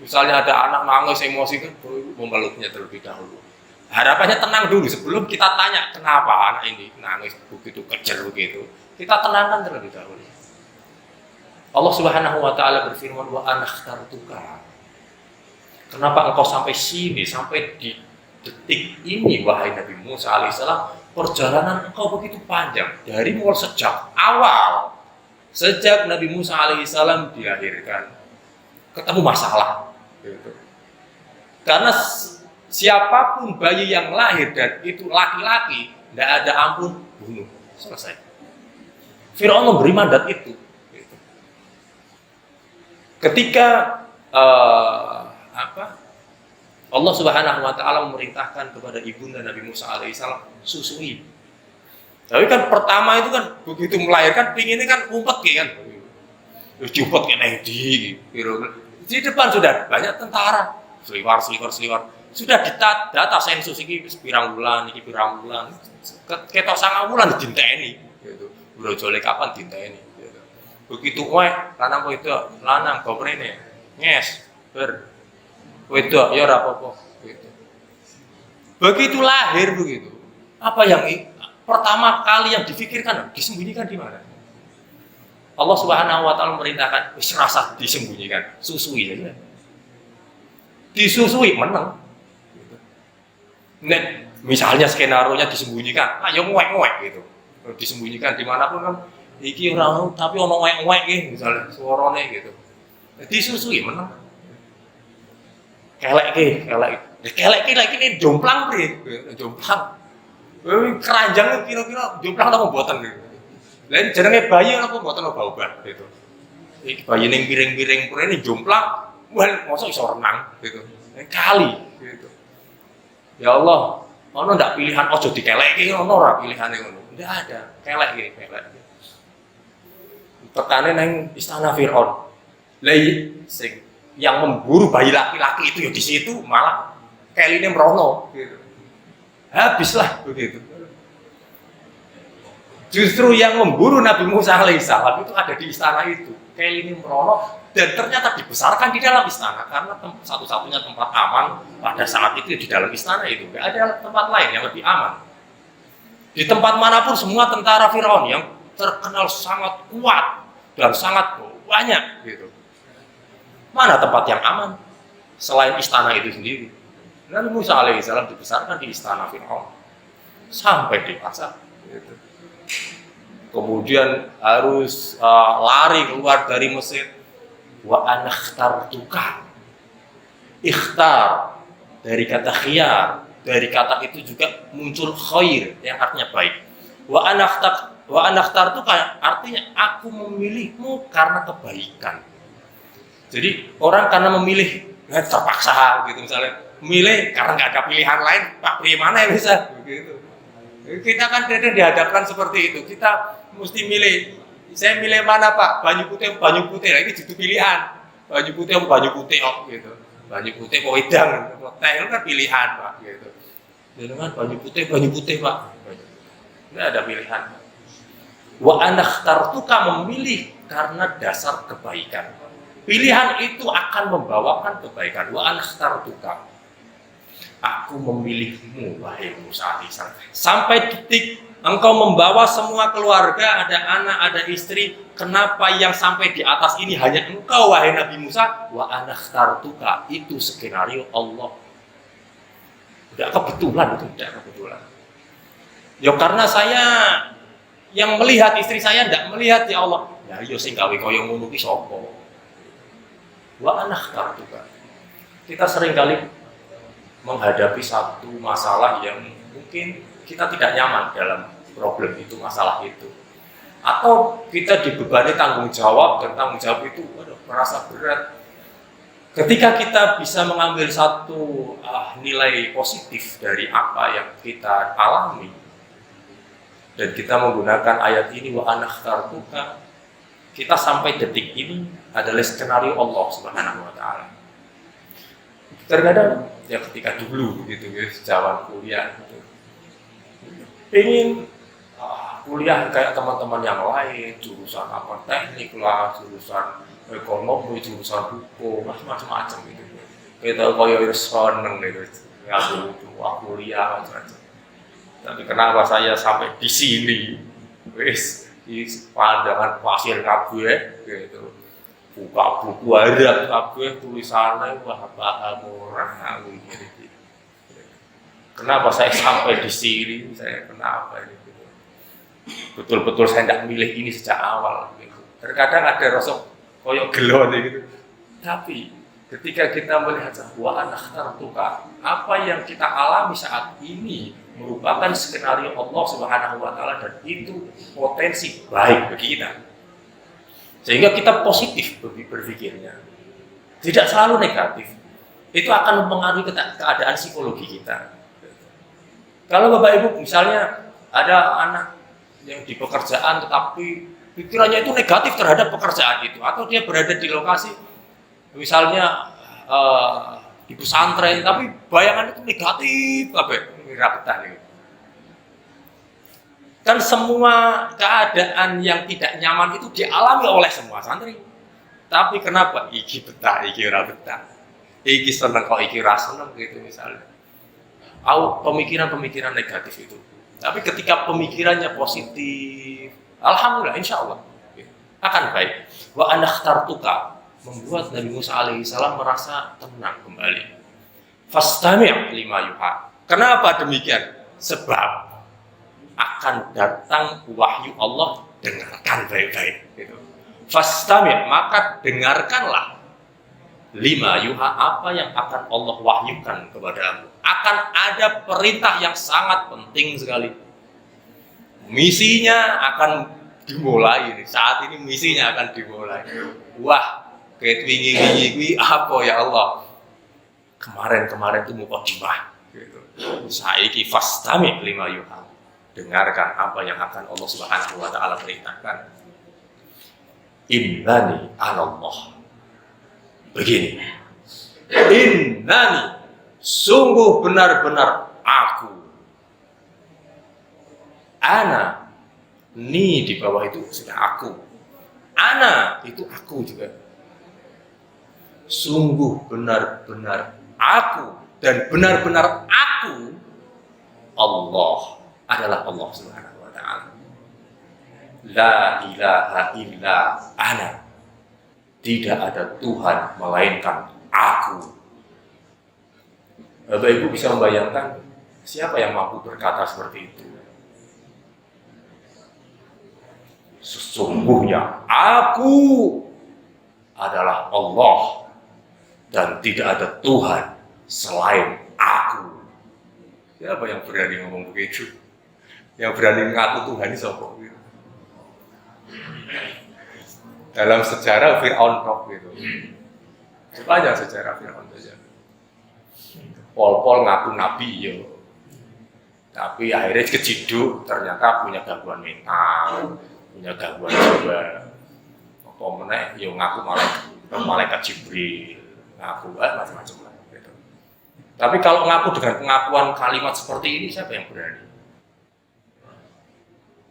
misalnya ada anak nangis emosi kan, memeluknya terlebih dahulu. Harapannya tenang dulu sebelum kita tanya kenapa anak ini nangis begitu kejer begitu. Kita tenangkan terlebih dahulu. Allah Subhanahu wa taala berfirman, wa anakhtartuka. Kenapa engkau sampai sini, sampai di detik ini wahai Nabi Musa alaihissalam? Perjalanan engkau begitu panjang dari mulai sejak awal, sejak Nabi Musa alaihissalam dilahirkan, ketemu masalah. Gitu. Karena siapapun bayi yang lahir dan itu laki-laki, tidak ada ampun, bunuh, selesai. Firaun memberi mandat itu. Gitu. Ketika Allah Subhanahu wa taala memerintahkan kepada ibunda Nabi Musa alaihissalam susui. Tapi kan pertama itu kan begitu melahirkan pinginnya kan umpet kan. Jupet kena di depan sudah banyak tentara, seliwar. Sudah data sensus iki pirang bulan, iki pirang bulan. Ketok 9 bulan dinteni gitu. Brojole kapan dinteni gitu. Begitu wae lanang itu lanang goprene nges ber wedok ya ora apa-apa gitu. Begitu lahir begitu. Apa yang pertama kali yang difikirkan disembunyikan di mana? Allah Subhanahu wa taala memerintahkan wis rasa disembunyikan, susui saja. Disusui menang. Gitu. Nek misalnya skenario-nya disembunyikan, ayo ngwek-ngwek gitu. Disembunyikan dimanapun kan iki ora tapi ono ngwek-ngwek iki misalnya suarane gitu. Disusui menang. Kelek lagi ini jomplang pri, jomplang. Keranjang kira-kira jomplang atau buatan gitu. Lain jenenge bayi apa mboten obah-obah gitu. Iki bayi ning piring-piring purene jomplang, wah mosok iso renang gitu. Kali gitu. Ya Allah, ono ndak pilihan ojo dikelekke ono ora pilihane ngono. Ndak ada, kelek iki, kelek. Tekane nang istana Firaun. Lah sing yang memburu bayi laki-laki itu ya di situ malah keline merono gitu. Habislah begitu. Justru yang memburu Nabi Musa alaihissalam itu ada di istana itu. Keline merono dan ternyata dibesarkan di dalam istana karena satu-satunya tempat aman pada saat itu di dalam istana itu. Tidak ada tempat lain yang lebih aman. Di tempat manapun semua tentara Firaun yang terkenal sangat kuat dan sangat banyak gitu. Mana tempat yang aman selain istana itu sendiri? Nabi Musa alaihissalam dibesarkan di istana Firaun sampai dewasa. Gitu. Kemudian harus lari keluar dari Mesir. Wa anakhtartuka. Ikhtar dari kata khiyar, dari kata itu juga muncul khair yang artinya baik. Wa anakhtartuka artinya aku memilihmu karena kebaikan. Jadi orang karena memilih terpaksa gitu misalnya, memilih karena nggak ada pilihan lain, Pak pilih mana yang bisa begitu. Kita kan kadang dihadapkan seperti itu. Kita mesti milih. Saya milih mana Pak? Banyu putih, banyu putih. Lagi itu pilihan. Banyu putih, banyu putih gitu. Banyu putih, wedang, teh itu kan pilihan Pak gitu. Dengan banyu putih Pak. Nggak ada pilihan. Wa anakhtartuka memilih karena dasar kebaikan. Pilihan itu akan membawakan kebaikan. Wa anakhtartuka. Aku memilihmu, wahai Musa alaihissalam. Sampai detik engkau membawa semua keluarga, ada anak, ada istri. Kenapa yang sampai di atas ini hanya engkau, wahai Nabi Musa? Wa anakhtartuka. Itu skenario Allah. Tidak kebetulan itu, tidak kebetulan. Ya karena saya yang melihat istri saya tidak melihat ya Allah. Ya yo sing gawe koyo ngono ki sapa? Wa anakhtartuka. Kita sering kali menghadapi satu masalah yang mungkin kita tidak nyaman dalam problem itu, masalah itu. Atau kita dibebani tanggung jawab dan tanggung jawab itu merasa berat. Ketika kita bisa mengambil satu nilai positif dari apa yang kita alami dan kita menggunakan ayat ini wa anakhtartuka, kita sampai detik ini adalah skenario Allah Subhanahu wa taala. Terkadang ya ketika dulu gitu ya, zaman kuliah gitu. Pengen kuliah kayak teman-teman yang lain, jurusan apa teknik lah, jurusan ekonomi, jurusan hukum, macam-macam gitu. Kita koyo seneng gitu, kuliah macam-macam. Tapi kenapa saya sampai di sini? Wis, di pandangan pasir kabeh gitu. Buka buku Arab kabeh tulisannya wah paham orang aku iki. Kenapa saya sampai di sini? Saya kenapa ini? Betul-betul saya tidak milih ini sejak awal. Gitu. Terkadang ada rasa koyok gelo gitu. Tapi ketika kita melihat wa anakhtartuka, apa yang kita alami saat ini merupakan skenario Allah Subhanahu wa taala dan itu potensi baik bagi kita. Sehingga kita positif berpikirnya, tidak selalu negatif. Itu akan mempengaruhi keadaan psikologi kita. Kalau Bapak Ibu misalnya ada anak yang di pekerjaan tetapi pikirannya itu negatif terhadap pekerjaan itu, atau dia berada di lokasi misalnya di pesantren tapi bayangan itu negatif, kan semua keadaan yang tidak nyaman itu dialami oleh semua santri. Tapi kenapa? Iki betah, iki ora betah. Iki seneng kok, iki ora seneng gitu misalnya. Pemikiran-pemikiran negatif itu. Tapi ketika pemikirannya positif, alhamdulillah, insya Allah akan baik. Wa anakhtartuka membuat Nabi Musa alaihissalam merasa tenang kembali. Fastami' lima yuha. Kenapa demikian? Sebab akan datang wahyu Allah, dengarkan baik-baik gitu. Fastami', maka dengarkanlah lima yuha, apa yang akan Allah wahyukan kepadamu. Akan ada perintah yang sangat penting sekali. Misinya akan dimulai nih. Saat ini misinya akan dimulai. Wah, kayak wingi-wingi kuwi apa ya Allah? Kemarin-kemarin itu mukadimah gitu. Saiki fastami lima yuha. Dengarkan apa yang akan Allah Subhanahu wa taala perintahkan. Innani anallah. Begini. Innani, sungguh benar-benar aku. Ana, ni di bawah itu sudah aku. Ana itu aku juga. Sungguh benar-benar aku dan benar-benar aku Allah adalah Allah Subhanahu wa taala. La ilaha illa ana. Tidak ada Tuhan melainkan aku. Bapak Ibu bisa membayangkan siapa yang mampu berkata seperti itu? Sesungguhnya aku adalah Allah dan tidak ada Tuhan selain aku. Siapa yang berani ngomong begitu? Yang berani mengaku Tuhan ini siapa? Dalam sejarah Fir'aun gitu. Sepanjang sejarah Fir'aun saja. Pol-pol ngaku nabi ya. Tapi akhirnya keciduk, ternyata punya gangguan mental, punya gangguan jiwa. Apa meneh ya ngaku malaikat Jibril, ngaku macam-macam lah gitu. Tapi kalau ngaku dengan pengakuan kalimat seperti ini, siapa yang berani?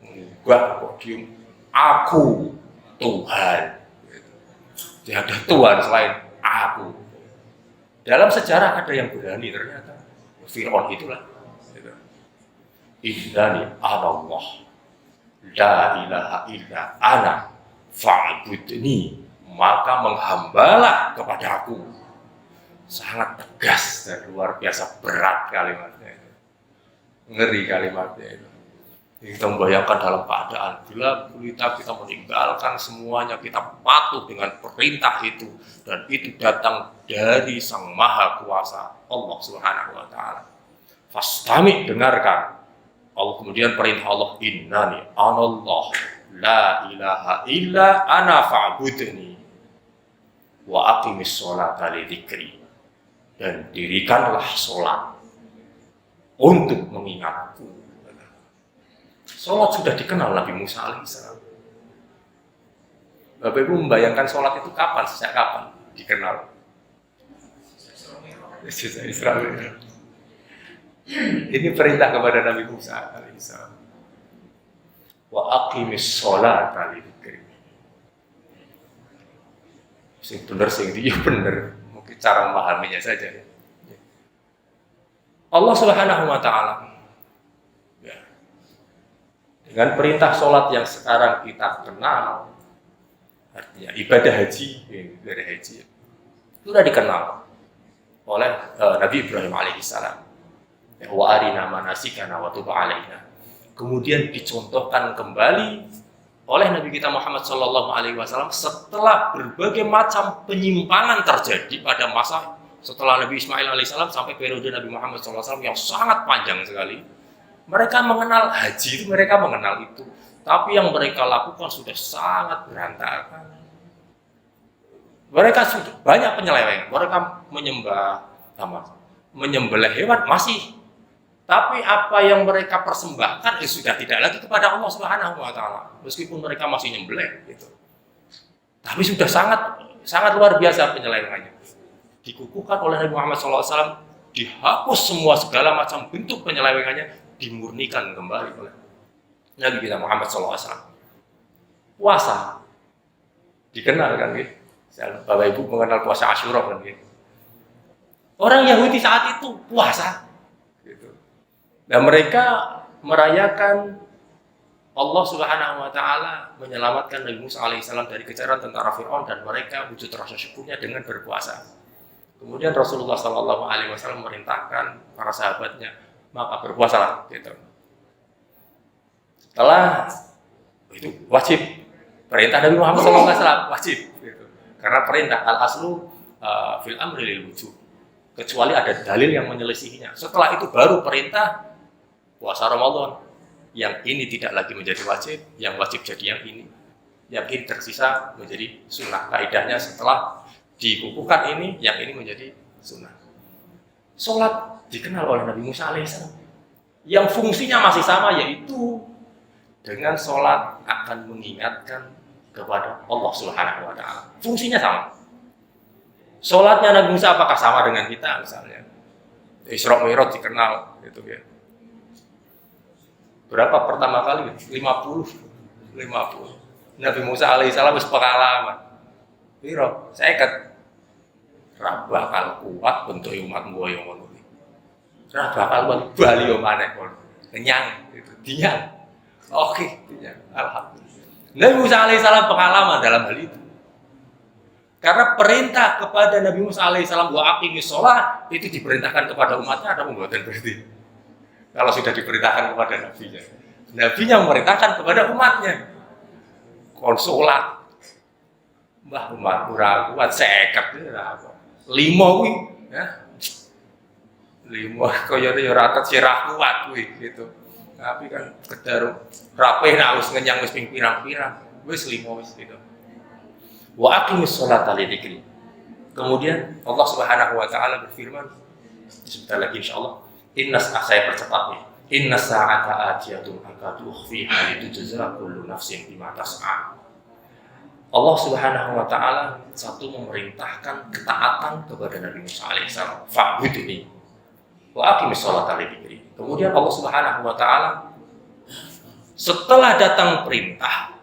Enggak kok diem. Aku Tuhan. Tidak ada Tuhan selain aku. Dalam sejarah ada yang berani ternyata. Fir'aun itulah. Innani Allah. La ilaha illa ana. Fa'budni. Maka menghambalah kepada aku. Sangat tegas dan luar biasa berat kalimatnya itu. Ngeri kalimatnya itu. Kita membayangkan dalam keadaan bila kita meninggalkan semuanya, kita patuh dengan perintah itu, dan itu datang dari Sang Maha Kuasa Allah Subhanahu wa taala. Fastami, dengarkan. Allah kemudian perintah Allah, innani anallah la ilaha illa ana fa'budni wa aqimis sholata li dzikri. Dan dirikanlah sholat untuk mengingatku. Sholat sudah dikenal Nabi Musa alaihissalam. Bapak Ibu membayangkan sholat itu kapan? Sejak kapan dikenal? Sejak Israel. Ini perintah kepada Nabi Musa alaihissalam. Wa aqimis sholata li dzikri. Sing bener sing dia bener. Mungkin cara memahaminya saja. Allah Subhanahu wa taala dengan perintah sholat yang sekarang kita kenal, artinya ibadah haji, ibadah haji itu sudah dikenal oleh Nabi Ibrahim alaihissalam. Wa arina manasikana wa tub alaina. Kemudian dicontohkan kembali oleh Nabi kita Muhammad sallallahu alaihi wasallam setelah berbagai macam penyimpangan terjadi pada masa setelah Nabi Ismail alaihissalam sampai periode Nabi Muhammad sallallahu alaihi wasallam yang sangat panjang sekali. Mereka mengenal haji itu, mereka mengenal itu. Tapi yang mereka lakukan sudah sangat berantakan. Mereka sudah banyak penyelewengan. Mereka menyembelih hewan masih. Tapi apa yang mereka persembahkan sudah tidak lagi kepada Allah Subhanahu wa taala. Meskipun mereka masih nyembelih gitu. Tapi sudah sangat luar biasa penyelewengannya. Dikukuhkan oleh Nabi Muhammad SAW, dihapus semua segala macam bentuk penyelewengannya, dimurnikan kembali oleh Nabi kita Muhammad SAW. Puasa dikenal kan gitu. Bapak Ibu mengenal puasa Asyura kan gitu. Orang Yahudi saat itu puasa gitu. Dan mereka merayakan Allah Subhanahu wa taala menyelamatkan Nabi Musa alaihissalam dari kejaran tentara Fir'aun, dan mereka wujud rasa syukurnya dengan berpuasa. Kemudian Rasulullah sallallahu alaihi wasallam merintahkan para sahabatnya, maka berpuasalah gitu. Setelah itu wajib, perintah Nabi Muhammad SAW wajib gitu. Karena perintah al-aslu fil amri lil wujub, kecuali ada dalil yang menyelisihinya. Setelah itu baru perintah puasa Ramadan. yang ini tidak lagi menjadi wajib, yang wajib jadi yang ini tersisa menjadi sunnah. Kaidahnya setelah dikukuhkan ini, yang ini menjadi sunnah. Sholat dikenal oleh Nabi Musa alaihissalam yang fungsinya masih sama, yaitu dengan sholat akan mengingatkan kepada Allah Subhanahu wa Ta'ala. Fungsinya sama. Sholatnya Nabi Musa apakah sama dengan kita misalnya? Isra Mi'raj dikenal gitu ya. Berapa pertama kali? 50. Nabi Musa alaihissalam wis pengalaman. Piro? Saya ikat. Ra bakal kuat bentuk umat mboyo ngono iki. Ra bakal kuat bali yo maneh kono. Kenyang itu, diang. Oke, diang. Alhamdulillah. Nabi Musa alaihissalam pengalaman dalam hal itu. Karena perintah kepada Nabi Musa alaihissalam wa aqimis shalah itu diperintahkan kepada umatnya atau membuatkan berarti. Kalau sudah diperintahkan kepada nabinya, nabinya memerintahkan kepada umatnya. Konsolat, mbah umat kurang kuat seket itu apa? 5 kuwi, ya. 5 kaya yo raket sirah kuat kuwi gitu. Tapi kan sekedar rapih nak wis ngenyang wis ping pirang-pirang, wis 5 wis gitu. Wa aqimis sholata li dzikri. Kemudian Allah Subhanahu wa taala berfirman sebentar lagi insyaallah, saya percepat nih. Inna sa'ata atiyatun akadu ukhfiha litujza kullu nafsin bima tas'a. Allah Subhanahu wa taala satu memerintahkan ketaatan kepada Nabi Musa alaihissalam. Fa'budni wa aqimis sholata li dzikri. Kemudian Allah Subhanahu wa taala setelah datang perintah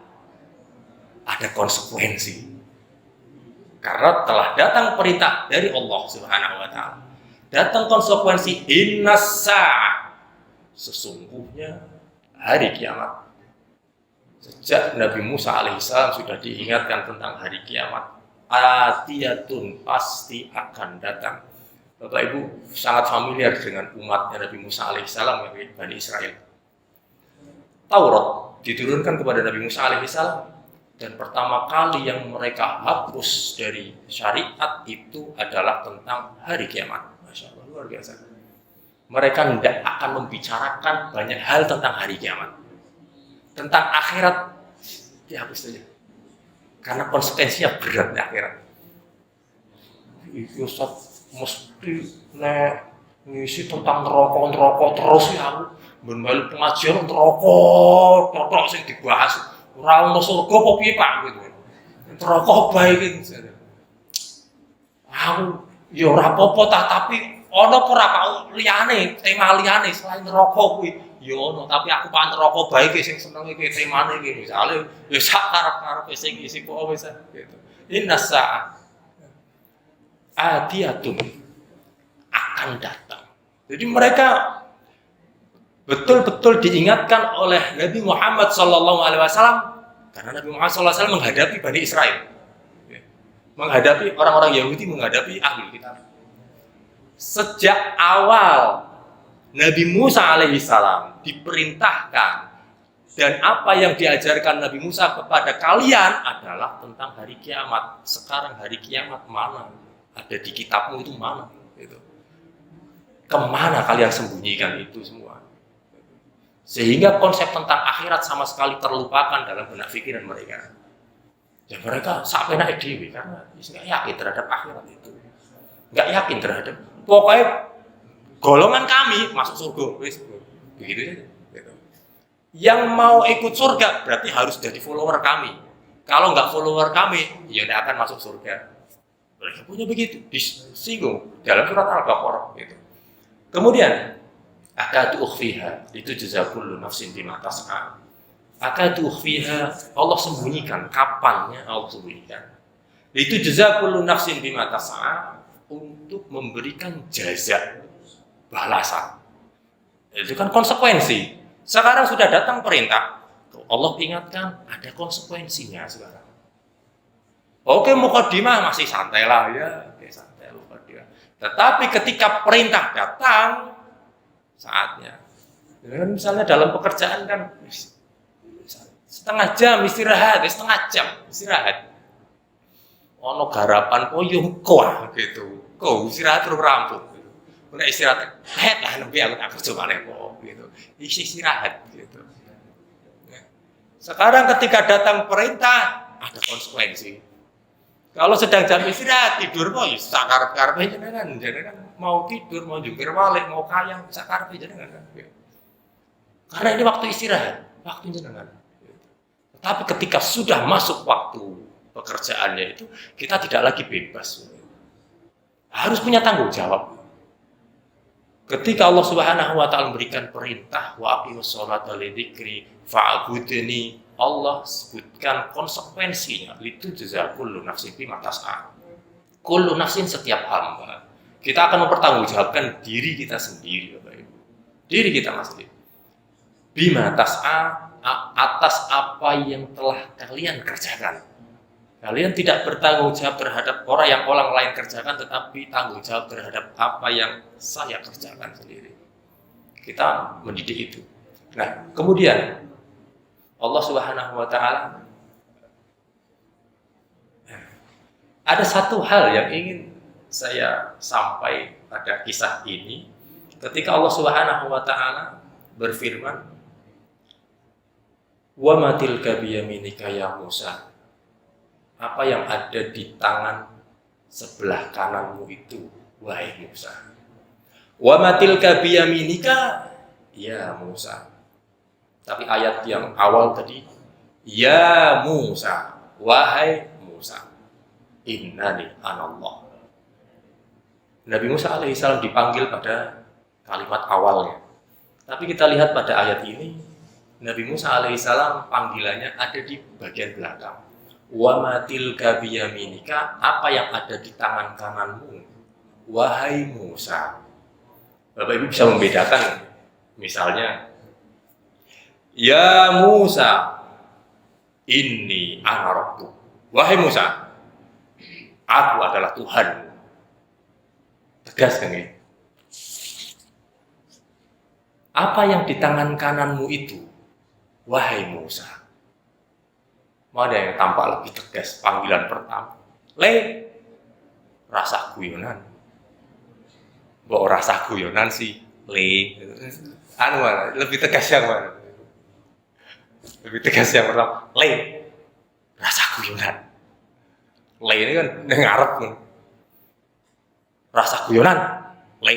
ada konsekuensi. Karena telah datang perintah dari Allah Subhanahu wa taala. Datang konsekuensi innas sa'ah. Sesungguhnya hari kiamat. Sejak Nabi Musa alaihissalam sudah diingatkan tentang hari kiamat. Atiyatun pasti akan datang. Bapak Ibu sangat familiar dengan umatnya Nabi Musa alaihissalam yang Bani Israel. Taurat diturunkan kepada Nabi Musa alaihissalam. Dan pertama kali yang mereka hapus dari syariat itu adalah tentang hari kiamat. Masya Allah, luar biasa. Mereka tidak akan membicarakan banyak hal tentang hari kiamat. Tentang akhirat, dihapus saja. Karena konsekuensinya berat di akhirat. Itu Ustaz, mesti ngisi tentang neraka terus ya aku. Bermelu pengajian neraka sing dibahas. Ora ono surga apa piye Pak gitu. Neraka bae iki. Aku ya ora apa-apa tapi ono ora Pak liyane, tema liyane selain neraka kuwi. Ya ono, tapi aku Pak neraka bae iki sing seneng iki temane iki. Misale ya sak karep-karepe sing isi kok wis gitu. Innas sa'ah atiyatun akan datang. Jadi mereka betul-betul diingatkan oleh Nabi Muhammad SAW karena Nabi Muhammad SAW menghadapi Bani Israel, menghadapi orang-orang Yahudi, menghadapi ahli kitab. Sejak awal Nabi Musa alaihissalam diperintahkan dan apa yang diajarkan Nabi Musa kepada kalian adalah tentang hari kiamat. Sekarang hari kiamat mana? Ada di kitabmu itu mana? Gitu. Kemana kalian sembunyikan itu semua? Sehingga konsep tentang akhirat sama sekali terlupakan dalam benak pikiran mereka. Dan mereka sampai naik dewi karena nggak yakin terhadap akhirat itu, nggak yakin terhadap pokoknya golongan kami masuk surga, begitu saja. Gitu. Yang mau ikut surga berarti harus jadi follower kami. Kalau nggak follower kami, ya tidak akan masuk surga. Mereka punya begitu, disinggung dalam surat Al-Baqarah. Gitu. Kemudian akadu ukhfiha itu jazakullu nafsin bima tas'a. Akadu ukhfiha Allah sembunyikan, kapannya Allah sembunyikan. Itu jazakullu nafsin bima tas'a untuk memberikan jaza, balasan. Itu kan konsekuensi. Sekarang sudah datang perintah, Allah ingatkan ada konsekuensinya sekarang. Oke, mukadimah masih santai lah ya, oke santai mukadimah. Tetapi ketika perintah datang saatnya. Misalnya dalam pekerjaan kan setengah jam istirahat, setengah jam istirahat. Ono garapan koyong koah gitu. Kau istirahat terus rampung. Udah istirahat, lah nanti aku tak kerja maneh kok gitu. Istirahat gitu. Sekarang ketika datang perintah, ada konsekuensi. Kalau sedang jam istirahat, tidur mau ya sakarep-karepe jenengan mau tidur, mau jungkir balik, mau kayang, sakarep jenengan. Karena ini waktu istirahat, waktu jenengan. Tapi ketika sudah masuk waktu pekerjaannya itu, kita tidak lagi bebas. Harus punya tanggung jawab. Ketika Allah Subhanahu wa taala memberikan perintah wa aqimus sholata lidzikri fa'budni, Allah sebutkan konsekuensinya, itu jaza kullu nafsin bima tas'a. Kullu nafsin, setiap hamba. Kita akan mempertanggungjawabkan diri kita sendiri, Bapak Ibu. Diri kita masing. Bima tas'a, atas apa yang telah kalian kerjakan. Kalian tidak bertanggung jawab terhadap orang lain kerjakan, tetapi tanggung jawab terhadap apa yang saya kerjakan sendiri. Kita mendidik itu. Nah, kemudian Allah Subhanahu wa taala ada satu hal yang ingin saya sampaikan pada kisah ini. Ketika Allah Subhanahu wa taala berfirman, "Wa ma tilka biyaminika ya Musa." Apa yang ada di tangan sebelah kananmu itu, wahai Musa. Wa ma tilka biyaminika ya Musa. Tapi ayat yang awal tadi, ya Musa, wahai Musa, innani anallah. Nabi Musa alaihissalam dipanggil pada kalimat awalnya. Tapi kita lihat pada ayat ini, Nabi Musa alaihissalam panggilannya ada di bagian belakang. Wa ma tilka biyaminika, apa yang ada di tangan kananmu, wahai Musa. Bapak Ibu bisa membedakan, misalnya, ya Musa, inni ana rabbuk. Wahai Musa, aku adalah Tuhan. Tegas kan ya? Apa yang di tangan kananmu itu, wahai Musa. Mana yang tampak lebih tegas panggilan pertama? Le, rasa guyonan. Bawa rasa guyonan sih, le. Anu mana? Lebih tegas yang mana? Lebih tegas yang pertama, le, rasa guyonan. Le ini kan ngarep kan. Rasa guyonan, le.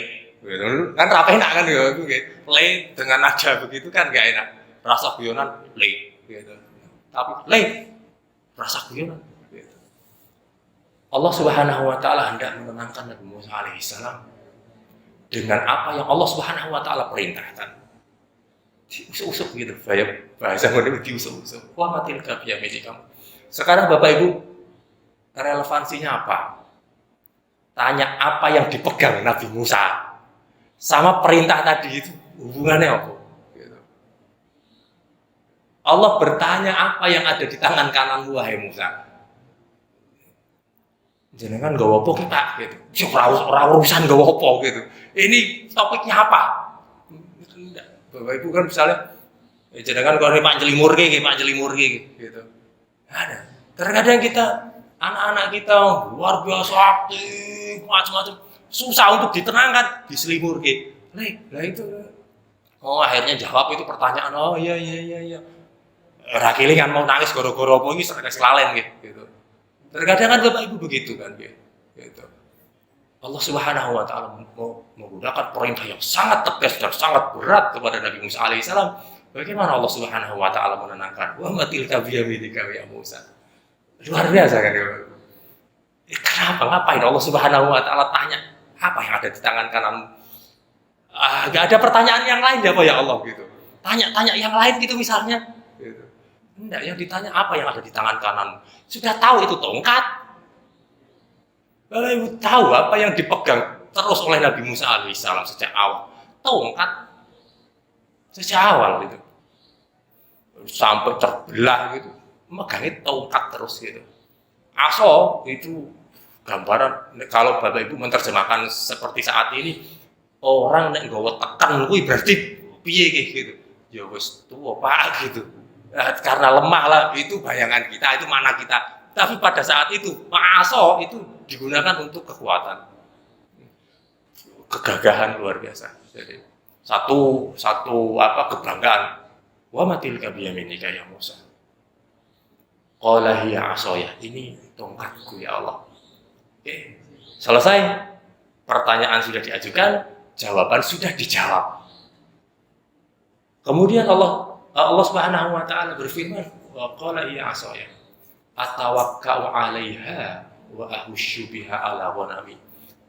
Kan apa enak kan ya? Le dengan nada begitu kan gak enak. Rasa guyonan, le. Gitu. Tapi rasa guyonan. Allah Subhanahu wa taala hendak menenangkan Nabi Musa alaihissalam dengan apa yang Allah Subhanahu wa taala perintahkan. Diusuk-usuk gitu, bahasa model diusuk-usuk. Wah, matil kabiyamini kamu. Sekarang Bapak Ibu, relevansinya apa? Tanya apa yang dipegang Nabi Musa sama perintah tadi itu hubungannya apa? Allah bertanya apa yang ada di tangan kananmu, wahai Musa. Jenengan gak apa kita gitu. Ora urusan gak apa gitu. Ini topiknya apa? Bapak Ibu kan misalnya jenengan kalau Pak Jelimur gitu. Ada. Terkadang kita anak-anak kita luar biasa aktif, macam-macam, susah untuk ditenangkan, diselimur lah itu. Oh, akhirnya jawab itu pertanyaan. Oh iya. Rakili kan mau nangis goro-goro apa ini serkas lalen gitu. Terkadang kan Bapak Ibu begitu kan gitu. Allah Subhanahu wa taala menggunakan perintah yang sangat tegas dan sangat berat kepada Nabi Musa alaihissalam. Bagaimana Allah Subhanahu wa taala menenangkan? Wa matilka biyaminika ya Musa. Luar biasa kan ya. Kenapa ngapain Allah Subhanahu wa taala tanya apa yang ada di tangan kananmu? Gak ada pertanyaan yang lain apa ya Allah gitu. Tanya yang lain gitu misalnya. Gitu. Enggak, yang ditanya apa yang ada di tangan kanan. Sudah tahu itu tongkat. Bapak Ibu tahu apa yang dipegang terus oleh Nabi Musa alaihissalam sejak awal. Tongkat. Sejak awal gitu. Sampai terbelah gitu. Megangnya tongkat terus gitu. Aso itu gambaran, kalau Bapak Ibu menerjemahkan seperti saat ini, orang nek nggawa tekan kuwi berarti piye gitu. Ya wis tuwa Pak gitu. Karena lemah lah, itu bayangan kita, itu mana kita. Tapi pada saat itu, aso itu digunakan untuk kekuatan, kegagahan luar biasa. Jadi satu kebanggaan. Wa matil kabiyaminika ya Musa. Qala hiya 'asaya. Ini tongkatku ya Allah. Oke. Selesai. Pertanyaan sudah diajukan, jawaban sudah dijawab. Kemudian Allah Subhanahu wa taala berfirman, wa qala hiya 'asaya. Atawakka'u 'alaiha wa ahusyu biha 'ala ghanami.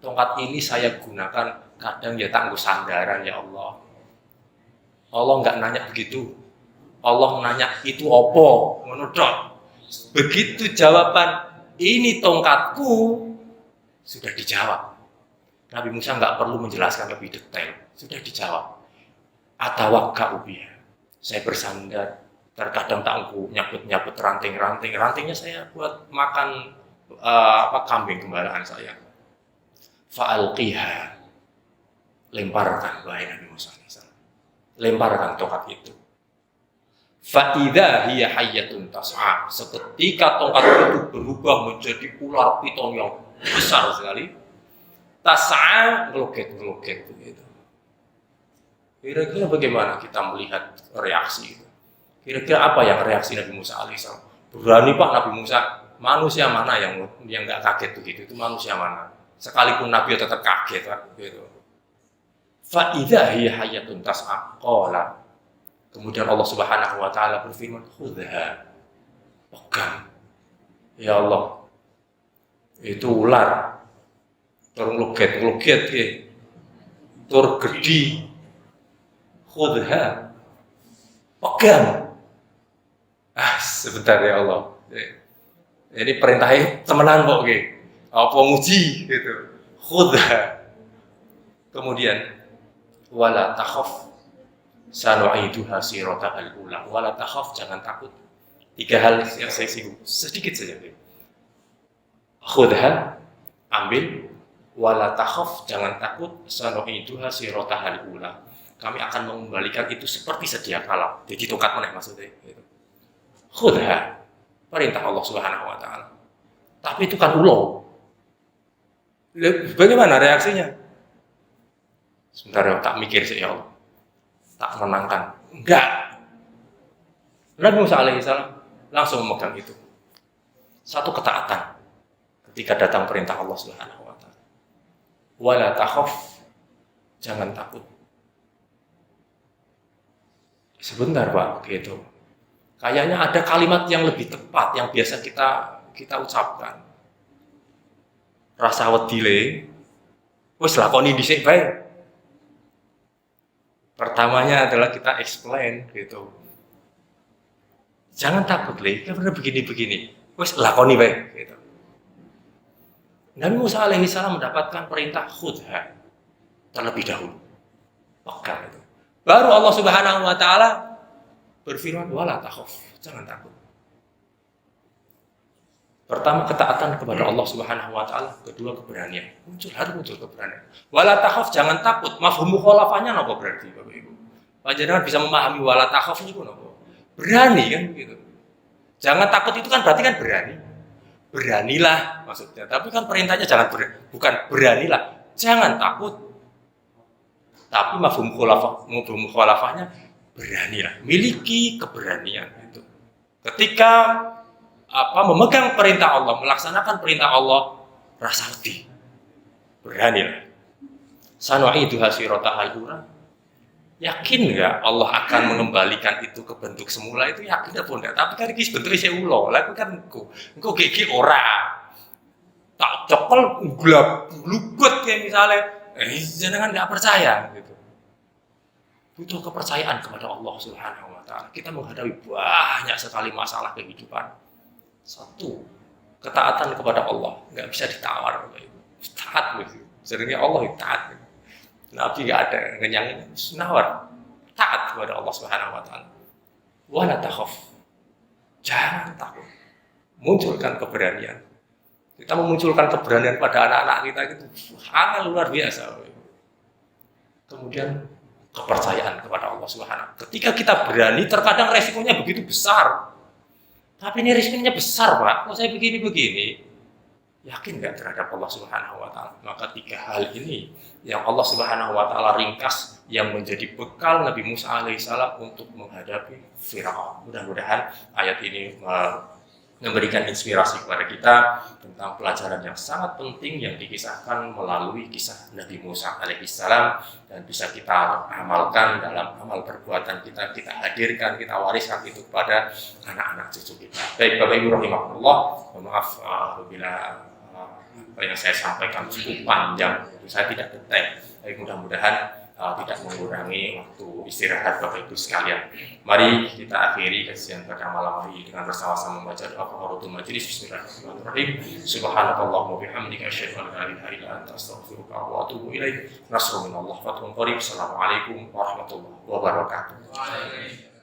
Tongkat ini saya gunakan kadang ya tangguh sandaran ya Allah. Allah enggak nanya begitu. Allah nanya itu opo? Ngono tok. Begitu jawaban ini tongkatku sudah dijawab. Nabi Musa enggak perlu menjelaskan lebih detail, sudah dijawab. Atawakka'u biha. Saya bersandar, terkadang tangguh nyabut ranting-ranting. Rantingnya saya buat makan kambing gembalaan saya. Fa'alqiha. Lemparkan wahai Nabi Musa alaihissalam. Lemparkan tongkat itu. Fa'idha hiya hayyatun tas'a. Seketika tongkat itu berubah menjadi ular piton yang besar sekali. Tas'a ngeloget begitu. Kira-kira bagaimana kita melihat reaksi itu? Kira-kira apa yang reaksi Nabi Musa alaihissalam? Berani Pak Nabi Musa. Manusia mana yang nggak kaget begitu? Itu manusia mana? Sekalipun Nabi tetap kaget kan? Gitu. Fa'idha hiya hayyatun tas'a. Qala. Kemudian Allah Subhanahu wa taala berfirman, "Khudha." Pegang. Ya Allah. Itu ular. Tur ngloget ya. Tur gede. Khudha. Pegang. Sebentar ya Allah. Ini perintahnya temenan kok nggih. Apa nguji gitu. Khudha. Kemudian wala takhaf sanu'iduha siratahal ula. Wala takhaf, jangan takut. 3 hal yang saya singgung sedikit saja. Khudha, ambil. Wala takhaf, jangan takut. Sanu'iduha siratahal ula. Kami akan mengembalikan itu seperti sedia kala. Jadi tongkat meneh maksudnya gitu. Khudha, perintah Allah Subhanahu wa taala. Tapi itu kan ulo. Bagaimana reaksinya? Sebentar ya, tak mikir sih ya Allah. Tak menenangkan. Enggak. Nabi Musa alaihissalam langsung memegang itu. Satu ketaatan ketika datang perintah Allah Subhanahu wa taala. Wala takhaf, jangan takut. Sebentar Pak, gitu. Kayaknya ada kalimat yang lebih tepat yang biasa kita ucapkan. Rasa wedile wis lakoni dhisik bae. Pertamanya adalah kita explain gitu. Jangan takut Le, karena begini. Wis lakoni bae gitu. Nabi Musa alaihissalam mendapatkan perintah khudha terlebih dahulu. Pegang itu. Baru Allah Subhanahu wa taala berfirman wala takhaf, jangan takut. Pertama ketaatan kepada Allah Subhanahu wa taala, kedua keberanian. Harus muncul keberanian. Wala takhaf, jangan takut. Mafhum mukhalafahnya napa berarti Bapak Ibu? Panjenengan bisa memahami wala takhaf niku napa? Berani kan begitu. Jangan takut itu kan berarti kan berani. Beranilah maksudnya. Tapi kan perintahnya bukan beranilah. Jangan takut. Tapi mafhum mukhalafahnya beranilah, miliki keberanian itu. Ketika memegang perintah Allah, melaksanakan perintah Allah, rasa letih, beranilah. Sanu'iduha siratahal ula. Yakin nggak Allah akan mengembalikan itu ke bentuk semula itu? Yakin apa enggak? Tapi kan iki bentuknya saya ulo, lalu kan engko gigi ora. Tak cekel glab lugut kayak misalnya, jangan nggak percaya gitu. Butuh kepercayaan kepada Allah Subhanahu wa taala. Kita menghadapi banyak sekali masalah kehidupan. Satu, ketaatan kepada Allah nggak bisa ditawar. Taat begitu. Sebenarnya Allah taat. Nabi nggak ada ngenyangin, nawar. Taat kepada Allah Subhanahu wa taala. Wala takhaf. Jangan takut. Munculkan keberanian. Kita memunculkan keberanian pada anak-anak kita itu hal luar biasa. Kemudian kepercayaan kepada Allah Subhanahu. Ketika kita berani, terkadang resikonya begitu besar. Tapi ini resikonya besar, Pak. Kalau saya begini-begini, yakin nggak terhadap Allah Subhanahu wa taala? Maka 3 hal ini yang Allah Subhanahu wa taala ringkas yang menjadi bekal Nabi Musa alaihissalam untuk menghadapi Firaun. Mudah-mudahan ayat ini memberikan inspirasi kepada kita tentang pelajaran yang sangat penting yang dikisahkan melalui kisah Nabi Musa alaihissalam, dan bisa kita amalkan dalam amal perbuatan kita, kita hadirkan, kita wariskan itu kepada anak-anak cucu kita. Baik Bapak Ibu rahimahullah, maaf apabila apa yang saya sampaikan cukup panjang, saya tidak detail, tapi mudah-mudahan tidak mengurangi waktu istirahat Bapak Ibu sekalian. Mari kita akhiri kajian pada malam hari dengan bersama-sama membaca doa kafaratul majelis. Bismillahirrahmanirrahim. Subhanakallahumma bihamdika asyhadu an la ilaha illa anta astaghfiruka wa atubu ilaik. Nasrun minallah, fathun qarib. Assalamualaikum warahmatullahi wabarakatuh.